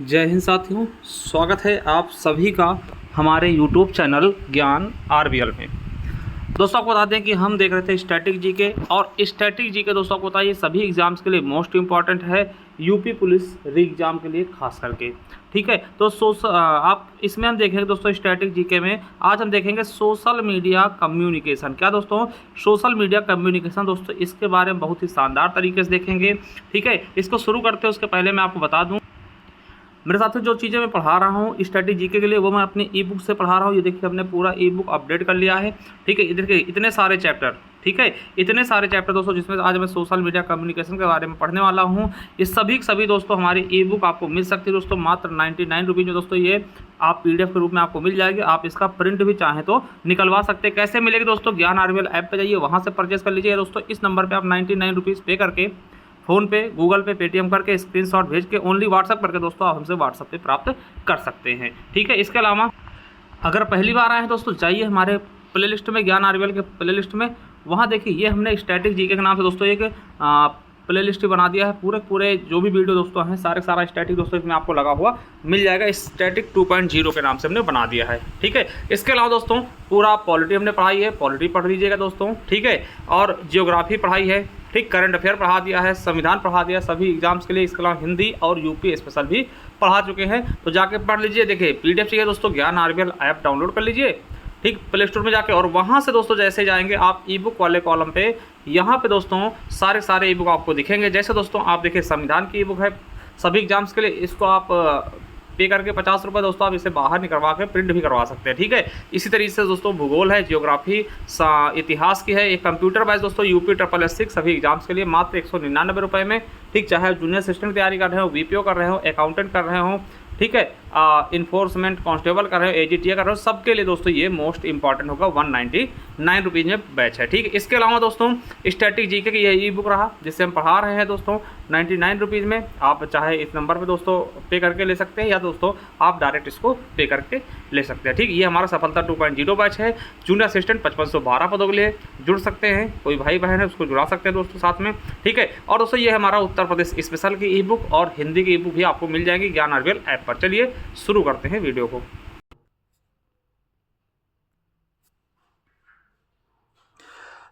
जय हिंद साथियों, स्वागत है आप सभी का हमारे YouTube चैनल ज्ञान आरबीएल में। दोस्तों आपको बता दें कि हम देख रहे थे स्टैटिक जीके, और स्टैटिक जीके दोस्तों आपको बताइए सभी एग्जाम्स के लिए मोस्ट इंपॉर्टेंट है, यूपी पुलिस री एग्जाम के लिए खास करके। ठीक है, तो आप इसमें हम देखेंगे दोस्तों स्टैटिक जीके में आज हम देखेंगे सोशल मीडिया कम्युनिकेशन। क्या दोस्तों? सोशल मीडिया कम्युनिकेशन दोस्तों, इसके बारे में बहुत ही शानदार तरीके से देखेंगे। ठीक है, इसको शुरू करते हैं उसके पहले मैं आपको बता दूं मेरे साथ जो चीज़ें मैं पढ़ा रहा हूँ स्टैटिक जीके के लिए वो मैं अपनी ई बुक से पढ़ा रहा हूँ। ये देखिए हमने पूरा ई बुक अपडेट कर लिया है। ठीक है, इधर के इतने सारे चैप्टर, ठीक है, इतने सारे चैप्टर दोस्तों जिसमें आज मैं सोशल मीडिया कम्युनिकेशन के बारे में पढ़ने वाला हूँ। ये सभी दोस्तों हमारी ई बुक आपको मिल सकती है दोस्तों मात्र 99 रुपीज़ में। दोस्तों ये आप PDF के रूप में आपको मिल जाएगी। आप इसका प्रिंट भी चाहें तो निकलवा सकते हैं। कैसे मिलेगी दोस्तों? ज्ञान आरबीएल ऐप पे जाइए, वहाँ से परचेस कर लीजिए दोस्तों। इस नंबर पर आप 99 रुपीज़ पे करके फ़ोन पे, गूगल पे, पेटीएम करके स्क्रीनशॉट भेज के ओनली व्हाट्सअप करके दोस्तों आप हमसे व्हाट्सअप पे प्राप्त कर सकते हैं। ठीक है, इसके अलावा अगर पहली बार आए हैं दोस्तों जाइए हमारे प्लेलिस्ट में, ज्ञान आरबीएल के प्लेलिस्ट में। वहाँ देखिए ये हमने स्टैटिक जीके के नाम से दोस्तों एक प्लेलिस्ट बना दिया है। पूरे जो भी वीडियो दोस्तों हैं सारा स्टैटिक दोस्तों इसमें आपको लगा हुआ मिल जाएगा। स्टैटिक 2.0 के नाम से हमने बना दिया है। ठीक है, इसके अलावा दोस्तों पूरा पॉलिटी हमने पढ़ाई है, पॉलिटी पढ़ लीजिएगा दोस्तों। ठीक है, और जियोग्राफी पढ़ाई है, ठीक, करंट अफेयर पढ़ा दिया है, संविधान पढ़ा दिया सभी एग्जाम्स के लिए। इसके अलावा हिंदी और यूपी स्पेशल भी पढ़ा चुके हैं, तो जाके पढ़ लीजिए। देखिए PDF चाहिए दोस्तों, ज्ञान आरबीएल ऐप डाउनलोड कर लीजिए, ठीक, प्ले स्टोर में जाके, और वहाँ से दोस्तों जैसे जाएंगे आप ई बुक वाले कॉलम पे, यहाँ पे दोस्तों सारे ई बुक आपको दिखेंगे। जैसे दोस्तों आप देखिए संविधान की ई बुक है सभी एग्जाम्स के लिए, इसको आप पे करके 50 रुपये दोस्तों आप इसे बाहर निकलवा के प्रिंट भी करवा सकते हैं। ठीक है, इसी तरीके से दोस्तों भूगोल है, जियोग्राफी, इतिहास की है, एक कंप्यूटर वाइज दोस्तों यूपी SSS सभी एग्जाम्स के लिए मात्र 199 रुपये में। ठीक, चाहे जूनियर असिस्टेंट की तैयारी कर रहे हो, VPO कर रहे हो, अकाउंटेंट कर रहे हो, ठीक है, इन्फोर्समेंट कांस्टेबल कर रहे हो, AGTA कर रहे हो, सबके लिए दोस्तों ये मोस्ट इंपॉर्टेंट होगा। 199 रुपीज़ में बैच है। ठीक है, इसके अलावा दोस्तों स्टैटिक जीके की ये ई बुक रहा जिससे हम पढ़ा रहे हैं दोस्तों 99 रुपीज़ में। आप चाहे इस नंबर पे दोस्तों पे करके ले सकते हैं, या दोस्तों आप डायरेक्ट इसको पे करके ले सकते हैं। ठीक, ये हमारा सफलता 2.0 बैच है। जूनियर असिस्टेंट 5512 पदों के लिए जुड़ सकते हैं, कोई भाई बहन है उसको जुड़ा सकते हैं दोस्तों साथ में। ठीक है, और दोस्तों ये हमारा उत्तर प्रदेश स्पेशल की ई बुक और हिंदी की ई बुक भी आपको मिल जाएगी ज्ञान आरबीएल ऐप पर। चलिए शुरू करते हैं वीडियो को।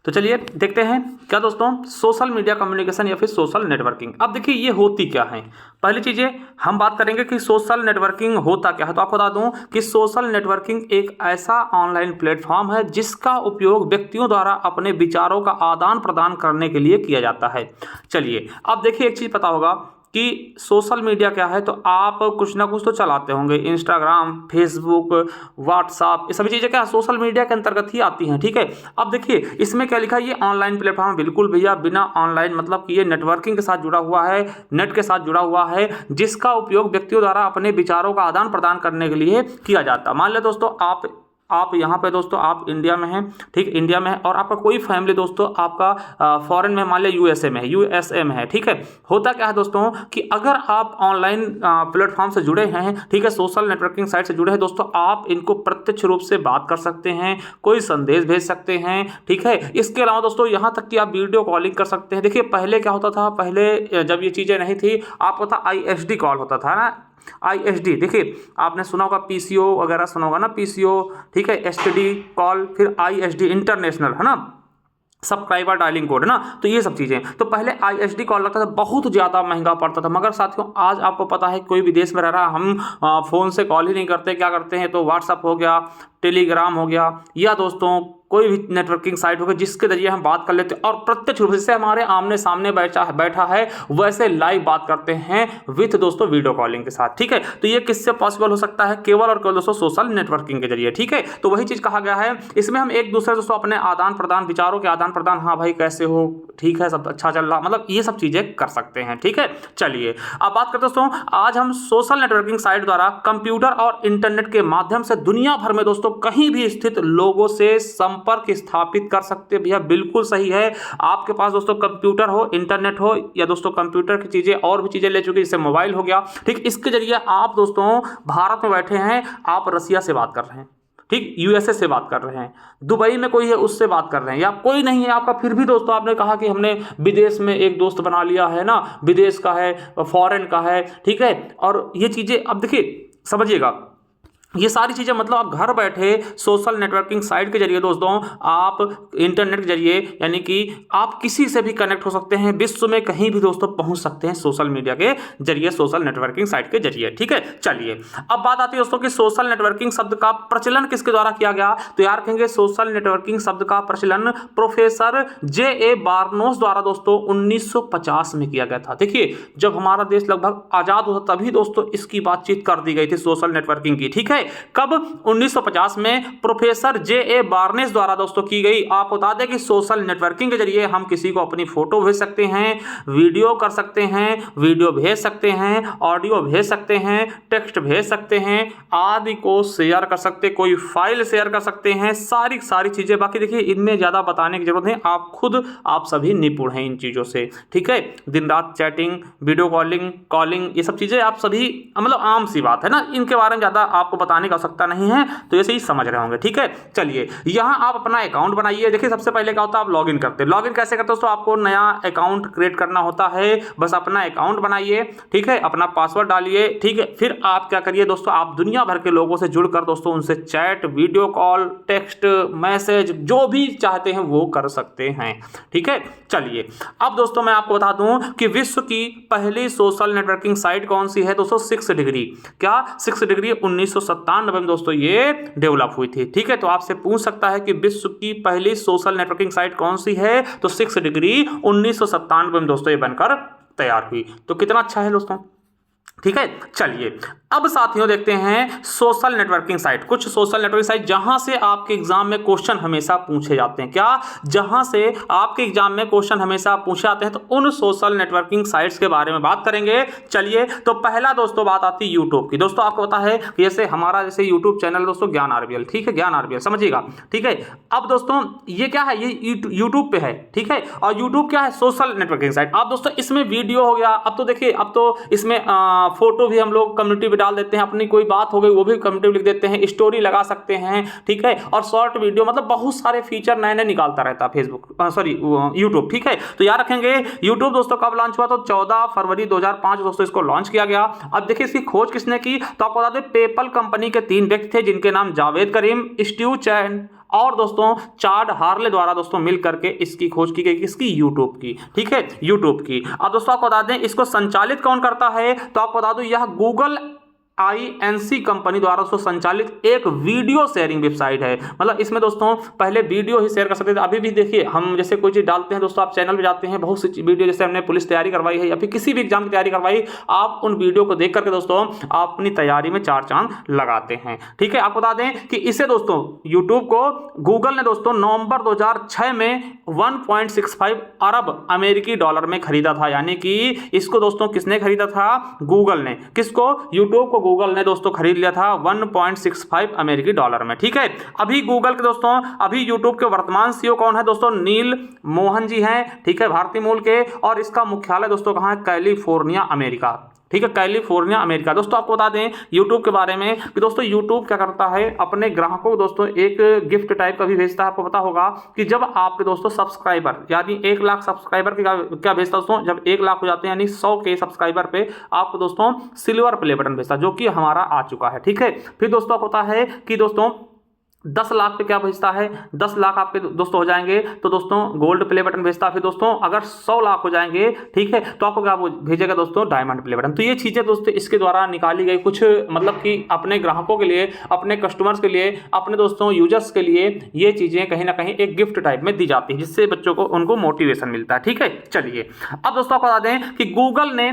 तो चलिए देखते हैं क्या दोस्तों सोशल मीडिया कम्युनिकेशन या फिर सोशल नेटवर्किंग। अब देखिए ये होती क्या है। पहली चीज़ें हम बात करेंगे कि सोशल नेटवर्किंग होता क्या है। तो आपको बता दूं कि सोशल नेटवर्किंग एक ऐसा ऑनलाइन प्लेटफॉर्म है जिसका उपयोग व्यक्तियों द्वारा अपने विचारों का आदान प्रदान करने के लिए किया जाता है। चलिए अब देखिए एक चीज़ पता होगा कि सोशल मीडिया क्या है। तो आप कुछ ना कुछ तो चलाते होंगे, इंस्टाग्राम, फेसबुक, व्हाट्सअप, ये सभी चीज़ें क्या सोशल मीडिया के अंतर्गत ही आती हैं। ठीक है, अब देखिए इसमें क्या लिखा है, ये ऑनलाइन प्लेटफॉर्म। बिल्कुल भैया, बिना ऑनलाइन मतलब कि ये नेटवर्किंग के साथ जुड़ा हुआ है, नेट के साथ जुड़ा हुआ है, जिसका उपयोग व्यक्तियों द्वारा अपने विचारों का आदान प्रदान करने के लिए किया जाता है। मान लें दोस्तों आप यहाँ पे दोस्तों आप इंडिया में हैं, ठीक, इंडिया में है, और आपका कोई फैमिली दोस्तों आपका फॉरेन में, मान लिया USA में है। ठीक है, होता क्या है दोस्तों कि अगर आप ऑनलाइन प्लेटफॉर्म से जुड़े हैं, ठीक है, सोशल नेटवर्किंग साइट से जुड़े हैं दोस्तों, आप इनको प्रत्यक्ष रूप से बात कर सकते हैं, कोई संदेश भेज सकते हैं। ठीक है, इसके अलावा दोस्तों यहाँ तक कि आप वीडियो कॉलिंग कर सकते हैं। देखिए पहले क्या होता था, पहले जब ये चीज़ें नहीं थी आपको था ISD कॉल होता था ना, ISD। देखिए आपने सुना होगा PCO वगैरह सुना होगा ना, PCO, ठीक है, STD कॉल, फिर ISD इंटरनेशनल, है ना, सब्सक्राइबर डायलिंग कोड है ना। तो ये सब चीज़ें, तो पहले ISD कॉल लगता था, बहुत ज़्यादा महंगा पड़ता था। मगर साथियों आज आपको पता है कोई विदेश में रह रहा, हम फ़ोन से कॉल ही नहीं करते, क्या करते हैं, तो व्हाट्सअप हो गया, टेलीग्राम हो गया, या दोस्तों कोई भी नेटवर्किंग साइट होगी जिसके जरिए हम बात कर लेते हैं, और प्रत्यक्ष रूप से हमारे आमने सामने बैठा है वैसे लाइव बात करते हैं विथ दोस्तों वीडियो कॉलिंग के साथ। ठीक है, तो ये किससे पॉसिबल हो सकता है? केवल और केवल दोस्तों सोशल नेटवर्किंग के जरिए। ठीक है, तो वही चीज़ कहा गया है, इसमें हम एक दूसरे दोस्तों अपने आदान प्रदान, विचारों के आदान प्रदान, हाँ भाई कैसे हो, ठीक है, सब अच्छा चल रहा, मतलब ये सब चीज़ें कर सकते हैं। ठीक है, चलिए अब बात करते दोस्तों, आज हम सोशल नेटवर्किंग साइट द्वारा कंप्यूटर और इंटरनेट के माध्यम से दुनिया भर में दोस्तों कहीं भी स्थित लोगों से संपर्क स्थापित कर सकते हैं। भैया बिल्कुल सही है, आपके पास दोस्तों कंप्यूटर हो, इंटरनेट हो, या दोस्तों कंप्यूटर की चीजें और भी चीजें ले चुके, जैसे मोबाइल हो गया, ठीक, इसके जरिए आप दोस्तों भारत में बैठे हैं, आप रसिया से बात कर रहे हैं, ठीक, यूएसए से बात कर रहे हैं, दुबई में कोई है उससे बात कर रहे हैं, या कोई नहीं है आपका, फिर भी दोस्तों आपने कहा कि हमने विदेश में एक दोस्त बना लिया है ना, विदेश का है, फॉरेन का है, ठीक है। और ये चीज़ें अब देखिए समझिएगा, ये सारी चीज़ें मतलब आप घर बैठे सोशल नेटवर्किंग साइट के जरिए दोस्तों, आप इंटरनेट के जरिए, यानी कि आप किसी से भी कनेक्ट हो सकते हैं, विश्व में कहीं भी दोस्तों पहुंच सकते हैं सोशल मीडिया के जरिए, सोशल नेटवर्किंग साइट के जरिए, ठीक है। चलिए अब बात आती है दोस्तों कि सोशल नेटवर्किंग शब्द का प्रचलन किसके द्वारा किया गया, तो यार कहेंगे सोशल नेटवर्किंग शब्द का प्रचलन प्रोफेसर जे.ए. बार्नोस द्वारा दोस्तों 1950 में किया गया था। देखिए जब हमारा देश लगभग आजाद हुआ तभी दोस्तों इसकी बातचीत कर दी गई थी सोशल नेटवर्किंग की, ठीक है। कब, 1950 में प्रोफेसर जे.ए. बार्नेस द्वारा दोस्तों की गई। आप बता दें कि सोशल नेटवर्किंग के जरिए हम किसी को अपनी फोटो भेज सकते हैं, वीडियो कर सकते हैं, वीडियो भेज सकते हैं, ऑडियो भेज सकते हैं, टेक्स्ट भेज सकते हैं, आदि को शेयर कर सकते, कोई फाइल शेयर कर सकते हैं, सारी चीजें। बाकी देखिए इनमें ज्यादा बताने की जरूरत नहीं, आप खुद आप सभी निपुण हैं इन चीजों से, ठीक है। दिन रात चैटिंग, वीडियो कॉलिंग ये सब चीजें आप सभी मतलब आम सी बात है ना, इनके बारे में ज्यादा आपको बताने की आवश्यकता नहीं है, तो ऐसे ही समझ रहे होंगे, ठीक है। चलिए यहां आप अपना अकाउंट बनाइए। देखिए सबसे पहले क्या होता है, आप लॉगिन करते हैं। लॉगिन कैसे करते हो दोस्तों, आपको नया अकाउंट क्रिएट करना होता है, बस अपना अकाउंट बनाइए, ठीक है, अपना पासवर्ड डालिए, ठीक है। फिर आप क्या करिए दोस्तों, आप दुनिया भर के लोगों से जुड़कर दोस्तों उनसे chat, video call, text message जो भी चाहते हैं वो कर सकते हैं, ठीक है। चलिए अब दोस्तों मैं आपको बता दूं कि विश्व की पहली सोशल नेटवर्किंग साइट कौन सी है दोस्तों, 6 डिग्री। क्या 6 डिग्री 1997 में दोस्तों ये डेवलप हुई थी, ठीक है। तो आपसे पूछ सकता है कि विश्व की पहली सोशल नेटवर्किंग साइट कौन सी है, तो 6 डिग्री 1997 में दोस्तों ये बनकर तैयार हुई। तो कितना अच्छा है दोस्तों, ठीक है। चलिए अब साथियों देखते हैं सोशल नेटवर्किंग साइट, कुछ सोशल नेटवर्किंग साइट जहां से आपके एग्जाम में क्वेश्चन हमेशा पूछे जाते हैं। क्या, जहां से आपके एग्जाम में क्वेश्चन हमेशा पूछे जाते हैं, तो उन सोशल नेटवर्किंग साइट्स के बारे में बात करेंगे। चलिए तो पहला दोस्तों बात आती है यूट्यूब की। दोस्तों आपको पता है कि जैसे हमारा जैसे यूट्यूब चैनल दोस्तों ज्ञान आरबीएल, ठीक है, ज्ञान आरबीएल समझिएगा, ठीक है। अब दोस्तों ये क्या है, ये यूट्यूब पे है, ठीक है। और यूट्यूब क्या है, सोशल नेटवर्किंग साइट। अब दोस्तों इसमें वीडियो हो गया, अब तो देखिए अब तो इसमें फोटो भी हम लोग कम्युनिटी पे डाल देते हैं, अपनी कोई बात हो गई वो भी कम्युनिटी लिख देते हैं, स्टोरी लगा सकते हैं, ठीक है। और शॉर्ट वीडियो मतलब बहुत सारे फीचर नए नए निकालता रहता है फेसबुक, सॉरी यूट्यूब, ठीक है। तो याद रखेंगे यूट्यूब दोस्तों कब लॉन्च हुआ, तो 14 फरवरी 2005 दोस्तों इसको लॉन्च किया गया। अब देखिए इसकी खोज किसने की, तो आपको बता दें पेपल कंपनी के 3 व्यक्ति थे जिनके नाम जावेद करीम, स्टीव चैन और दोस्तों चार्ड हार्ले द्वारा दोस्तों मिल करके इसकी खोज की गई, किसकी, यूट्यूब की, ठीक है, यूट्यूब की। अब दोस्तों आपको बता दें इसको संचालित कौन करता है, तो आपको बता दूं यह गूगल INC कंपनी द्वारा दोस्तों संचालित एक वीडियो शेयरिंग वेबसाइट है। मतलब इसमें दोस्तों पहले वीडियो ही शेयर कर सकते थे, अभी भी देखिए हम जैसे कोई चीज डालते हैं दोस्तों, आप चैनल पे जाते हैं, बहुत सी वीडियो जैसे हमने पुलिस तैयारी करवाई है या फिर किसी भी एग्जाम की तैयारी करवाई, आप उन वीडियो को देख करके दोस्तों आप अपनी तैयारी में 4 चांद लगाते हैं, ठीक है। आपको बता दें कि इसे दोस्तों यूट्यूब को गूगल ने दोस्तों नवंबर 2006 में 1.65 अरब अमेरिकी डॉलर में खरीदा था। यानी कि इसको दोस्तों किसने खरीदा था, गूगल ने। किसको, यूट्यूब को गूगल ने दोस्तों खरीद लिया था 1.65 अमेरिकी डॉलर में, ठीक है। अभी गूगल के दोस्तों, अभी यूट्यूब के वर्तमान सीईओ कौन है दोस्तों, नील मोहन जी हैं, ठीक है, भारतीय मूल के। और इसका मुख्यालय दोस्तों कहां है, कैलिफोर्निया अमेरिका, ठीक है, कैलिफोर्निया अमेरिका। दोस्तों आपको बता दें यूट्यूब के बारे में कि दोस्तों यूट्यूब क्या करता है, अपने ग्राहकों को दोस्तों एक गिफ्ट टाइप का भी भेजता है। आपको पता होगा कि जब आपके दोस्तों सब्सक्राइबर यानी 1 लाख सब्सक्राइबर के क्या भेजता है दोस्तों, जब 1 लाख हो जाते हैं यानी 100 के सब्सक्राइबर पे आपको दोस्तों सिल्वर प्ले बटन भेजता है, जो कि हमारा आ चुका है, ठीक है। फिर दोस्तों आपको पता है कि दोस्तों 10 लाख पे क्या भेजता है, 10 लाख आपके दोस्तों हो जाएंगे तो दोस्तों गोल्ड प्ले बटन भेजता है। फिर दोस्तों अगर 100 लाख हो जाएंगे, ठीक है, तो आपको क्या भेजेगा दोस्तों, डायमंड प्ले बटन। तो ये चीजें दोस्तों इसके द्वारा निकाली गई, कुछ मतलब कि अपने ग्राहकों के लिए, अपने कस्टमर्स के लिए, अपने दोस्तों यूजर्स के लिए ये चीजें कहीं ना कहीं एक गिफ्ट टाइप में दी जाती है, जिससे बच्चों को उनको मोटिवेशन मिलता है, ठीक है। चलिए अब दोस्तों आपको बता दें कि गूगल ने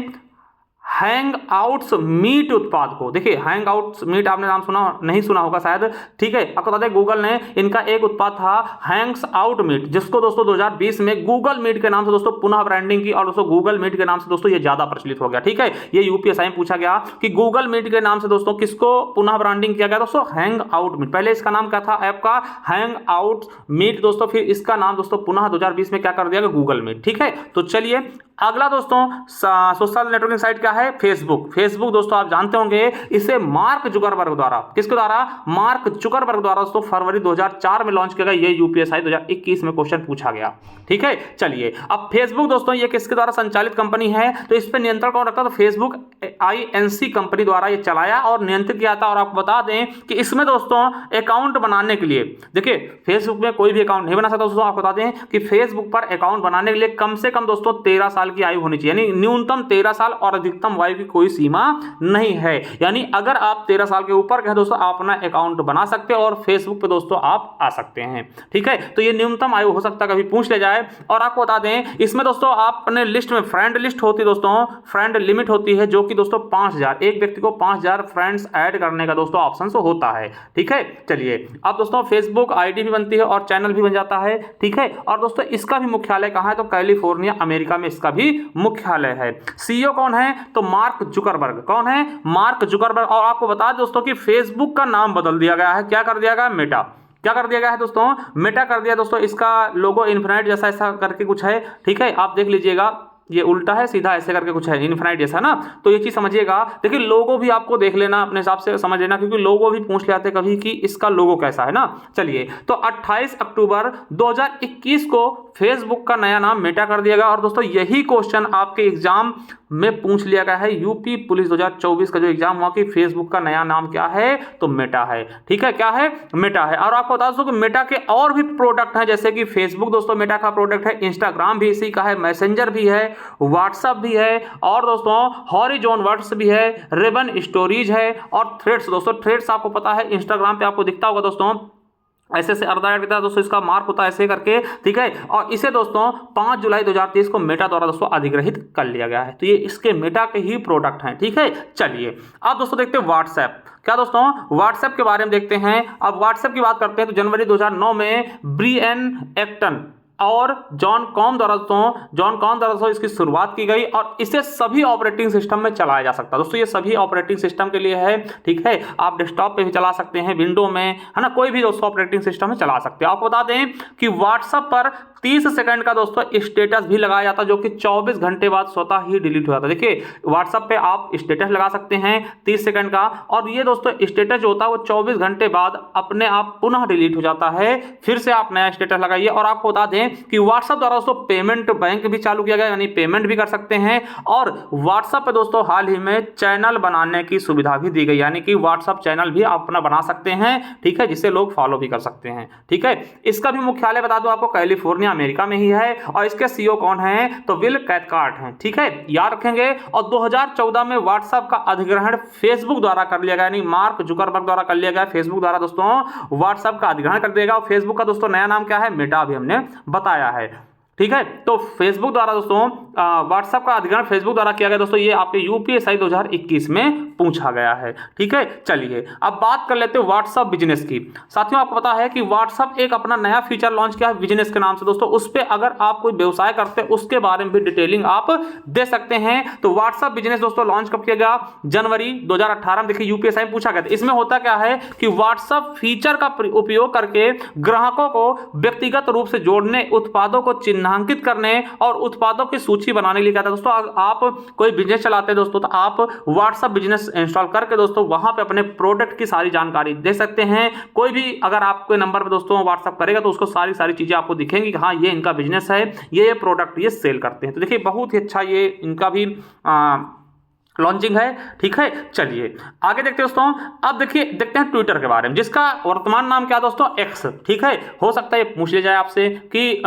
हैंग आउट्स मीट उत्पाद को, देखिए हैंग आउट्स मीट आपने नाम सुना नहीं सुना होगा शायद, ठीक है। आपको बता दें गूगल ने इनका एक उत्पाद था हैंग्स आउट मीट, जिसको दोस्तों 2020 में गूगल मीट के नाम से दोस्तों पुनः ब्रांडिंग की, और दोस्तों गूगल मीट के नाम से दोस्तों ये ज्यादा प्रचलित हो गया, ठीक है। ये यूपीएसआई में पूछा गया कि गूगल मीट के नाम से दोस्तों किसको पुनः ब्रांडिंग किया गया दोस्तों, हैंग आउट मीट। पहले इसका नाम क्या था ऐप का, हैंग आउट मीट दोस्तों, फिर इसका नाम दोस्तों पुनः 2020 में क्या कर दिया गया, गूगल मीट, ठीक है। तो चलिए अगला दोस्तों सोशल नेटवर्किंग साइट क्या है, है फेसबुक। फेसबुक दोस्तों आप जानते होंगे इसे मार्क जुकरबर्ग द्वारा, किसके द्वारा, मार्क जुकरबर्ग द्वारा दोस्तों फरवरी 2004 में लॉन्च किया गया। ये यूपीएससी 2021 में क्वेश्चन पूछा गया। ठीक है, चलिए अब फेसबुक दोस्तों ये किसके द्वारा संचालित कंपनी है, तो इस पर नियंत्रण कौन रखता, तो फेसबुक आईएनसी कंपनी द्वारा ये चलाया और नियंत्रित किया था। और आपको बता दें कि इसमें दोस्तों अकाउंट बनाने के लिए, देखिए फेसबुक में कोई भी अकाउंट नहीं बना सकता दोस्तों। आपको बता दें कि फेसबुक पर अकाउंट बनाने के लिए कम से कम दोस्तों 13 साल की आयु होनी चाहिए, यानी न्यूनतम 13 साल और अधिकतम आयु की कोई सीमा नहीं है। यानी अगर आप 13 साल के ऊपर के दोस्तों आप अपना अकाउंट बना सकते हैं और फेसबुक पे दोस्तों आप आ सकते हैं। ठीक है, तो ये न्यूनतम आयु हो सकता है कभी पूछ ले जाए। और आपको बता दें इसमें दोस्तों आप अपने लिस्ट में फ्रेंड लिस्ट होती है दोस्तों, फ्रेंड लिमिट होती है जो कि दोस्तों 5000, एक व्यक्ति को 5000 फ्रेंड्स ऐड करने का दोस्तों ऑप्शन होता है। ठीक है, चलिए अब दोस्तों फेसबुक आईडी भी बनती है और चैनल भी बन जाता है। ठीक है, और दोस्तों इसका भी मुख्यालय कहां है, तो कैलिफोर्निया अमेरिका में इसका भी मुख्यालय है। सीईओ कौन है, तो मार्क जुकरबर्ग। कौन है, मार्क जुकरबर्ग। और आपको बता दें दोस्तों कि फेसबुक का नाम बदल दिया गया है। क्या कर दिया गया, मेटा। क्या कर दिया गया है दोस्तों, मेटा कर दिया दोस्तों। इसका लोगो इन्फिनाइट जैसा ऐसा करके कुछ है। ठीक है, आप देख लीजिएगा, ये उल्टा है सीधा ऐसे करके कुछ है, इन्फिनाइट जैसा ना, तो ये चीज समझिएगा। देखिए लोगो भी आपको देख लेना, अपने हिसाब से समझ लेना, क्योंकि लोगो भी पूछ लेते कभी कि इसका लोगो कैसा है ना। चलिए, तो 28 अक्टूबर 2021 को फेसबुक का नया नाम मेटा कर दिया गया। और दोस्तों यही क्वेश्चन आपके एग्जाम में पूछ लिया गया है, यूपी पुलिस 2024 का जो एग्जाम हुआ कि फेसबुक का नया नाम क्या है, तो मेटा है। ठीक है, क्या है, मेटा है। और आपको बता दो कि मेटा के और भी प्रोडक्ट हैं, जैसे कि फेसबुक दोस्तों मेटा का प्रोडक्ट है, इंस्टाग्राम भी इसी का है, मैसेंजर भी है, व्हाट्सएप भी है, और दोस्तों हॉरिजॉन वर्ड्स भी है, रिबन स्टोरीज है, और थ्रेड्स। दोस्तों थ्रेड्स आपको पता है इंस्टाग्राम पे आपको दिखता होगा दोस्तों, ऐसे से अर्धा दिखता है दोस्तों, इसका मार्क होता है ऐसे करके। ठीक है, और इसे दोस्तों 5 जुलाई 2023 को मेटा द्वारा दोस्तों अधिग्रहित कर लिया गया है। तो ये इसके मेटा के ही प्रोडक्ट हैं। ठीक है, चलिए अब दोस्तों देखते हैं व्हाट्सएप। क्या दोस्तों, व्हाट्सएप के बारे में देखते हैं। अब व्हाट्सएप की बात करते हैं तो जनवरी 2009 में ब्रियन एक्टन और जॉन कॉम द्वारा इसकी शुरुआत की गई, और इसे सभी ऑपरेटिंग सिस्टम में चलाया जा सकता है दोस्तों। ये सभी ऑपरेटिंग सिस्टम के लिए है। ठीक है, आप डेस्कटॉप पे भी चला सकते हैं, विंडो में, है ना, कोई भी दोस्तों ऑपरेटिंग सिस्टम में चला सकते हैं। आपको बता दें कि व्हाट्सएप पर 30 सेकंड का दोस्तों स्टेटस भी लगाया जाता है, जो कि 24 घंटे बाद स्वतः ही डिलीट हो जाता है। देखिए व्हाट्सएप पे आप स्टेटस लगा सकते हैं 30 सेकंड का, और ये दोस्तों स्टेटस जो होता है वो 24 घंटे बाद अपने आप पुनः डिलीट हो जाता है। फिर से आप नया स्टेटस लगाइए। और आपको बता दें कि व्हाट्सएप द्वारा दोस्तों पेमेंट बैंक भी चालू किया गया, यानी पेमेंट भी कर सकते हैं। और व्हाट्सएप पे दोस्तों हाल ही में चैनल बनाने की सुविधा भी दी गई, यानी कि व्हाट्सएप चैनल भी आप अपना बना सकते हैं। ठीक है, जिसे लोग फॉलो भी कर सकते हैं। ठीक है, इसका भी मुख्यालय बता दो आपको कैलिफोर्निया अमेरिका में ही है, और इसके सीईओ कौन है, तो विल कैथकार्ट हैं। ठीक है, याद रखेंगे। और 2014 में व्हाट्सएप का अधिग्रहण फेसबुक द्वारा कर लिया गया, यानी मार्क जुकरबर्ग द्वारा कर लिया गया। फेसबुक द्वारा दोस्तों व्हाट्सएप का अधिग्रहण कर दिया गया। और फेसबुक का दोस्तों नया नाम क्या है, मेटा, भी हमने बताया है। ठीक है, तो फेसबुक द्वारा दोस्तों व्हाट्सएप का अधिग्रहण फेसबुक द्वारा किया गया दोस्तों। ये आपके यूपीएससी 2021 में पूछा गया है। ठीक है, चलिए अब बात कर लेते हैं व्हाट्सएप बिजनेस की। साथियों आपको पता है कि व्हाट्सएप एक अपना नया फीचर लॉन्च किया है बिजनेस के नाम से दोस्तों। उस पर अगर आप कोई व्यवसाय करते हैं उसके बारे में भी डिटेलिंग आप दे सकते हैं। तो व्हाट्सएप बिजनेस दोस्तों लॉन्च कब किया गया, जनवरी 2018 में। देखिए यूपीएससी में पूछा गया था। इसमें होता क्या है कि व्हाट्सएप फीचर का उपयोग करके ग्राहकों को व्यक्तिगत रूप से जोड़ने, उत्पादों को चिन्हांकित करने और उत्पादों की सूची बनाने के लिए कहता है दोस्तों। आप कोई बिजनेस चलाते हैं दोस्तों, तो आप व्हाट्सएप बिजनेस इंस्टॉल करके दोस्तों वहां पे अपने प्रोडक्ट की सारी जानकारी दे सकते हैं। कोई भी अगर आपके नंबर पे दोस्तों व्हाट्सएप करेगा तो उसको सारी चीजें आपको दिखेंगी कि हाँ ये इनका बिजनेस है, ये प्रोडक्ट ये सेल करते हैं। तो देखिए बहुत ही अच्छा ये इनका भी लॉन्चिंग है। ठीक है, चलिए आगे देखते हैं दोस्तों। अब देखते हैं ट्विटर के बारे में, जिसका वर्तमान नाम क्या है दोस्तों, एक्स। ठीक है, हो सकता है पूछ लिया जाए आपसे कि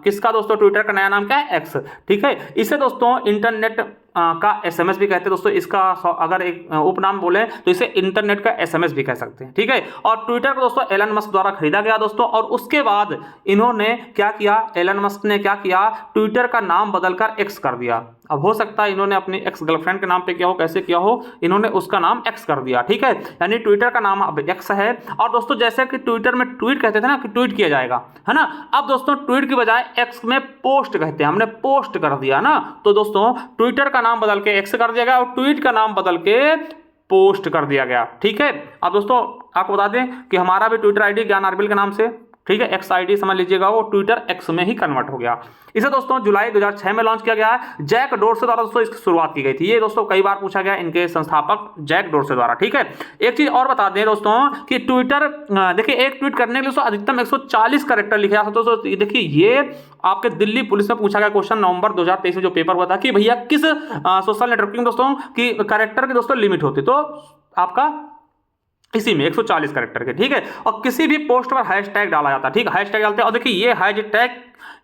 किसका दोस्तों ट्विटर का नया नाम क्या है, एक्स। ठीक है, इसे दोस्तों इंटरनेट का एसएमएस भी कहते हैं दोस्तों। इसका अगर एक उपनाम बोले तो इसे इंटरनेट का एसएमएस भी कह सकते हैं। ठीक है, और ट्विटर को दोस्तों एलन मस्क द्वारा खरीदा गया दोस्तों। और उसके बाद इन्होंने क्या किया, एलन मस्क ने क्या किया, ट्विटर का नाम बदलकर एक्स कर दिया। अब हो सकता है इन्होंने अपनी एक्स गर्लफ्रेंड के नाम पे किया हो, कैसे किया हो, इन्होंने उसका नाम एक्स कर दिया। ठीक है, यानी ट्विटर का नाम अब एक्स है। और दोस्तों जैसे कि ट्विटर में ट्वीट कहते थे ना कि ट्वीट किया जाएगा, है ना, अब दोस्तों ट्वीट की बजाय एक्स में पोस्ट कहते हैं, हमने पोस्ट कर दिया ना। तो दोस्तों ट्विटर का नाम बदल के एक्स कर दिया गया और ट्वीट का नाम बदल के पोस्ट कर दिया गया। ठीक है, अब दोस्तों आपको बता दें कि हमारा भी ट्विटर आईडी ज्ञान आरबीएल के नाम से ठीक है, एक्स आईडी समझ लीजिएगा, वो ट्विटर एक्स में ही कन्वर्ट हो गया। इसे दोस्तों जुलाई 2006 में लॉन्च किया गया है। जैक डोर्से द्वारा दोस्तों इसकी शुरुआत की गई थी। ये दोस्तों कई बार पूछा गया, इनके संस्थापक जैक डोर्से द्वारा। ठीक है, एक चीज और बता दें दोस्तों कि ट्विटर देखिए एक ट्वीट करने के लिए दोस्तों अधिकतम 140 कैरेक्टर लिखे जा सकते हैं। दोस्तों देखिए ये आपके दिल्ली पुलिस में पूछा गया क्वेश्चन नवंबर 2023 में जो पेपर हुआ था कि भैया किस सोशल नेटवर्किंग दोस्तों की कैरेक्टर की दोस्तों लिमिट होती, तो आपका इसी में 140 कैरेक्टर के। ठीक है, और किसी भी पोस्ट पर हैशटैग डाला जाता है। ठीक है, हैशटैग डालते हैं। और देखिए ये हैशटैग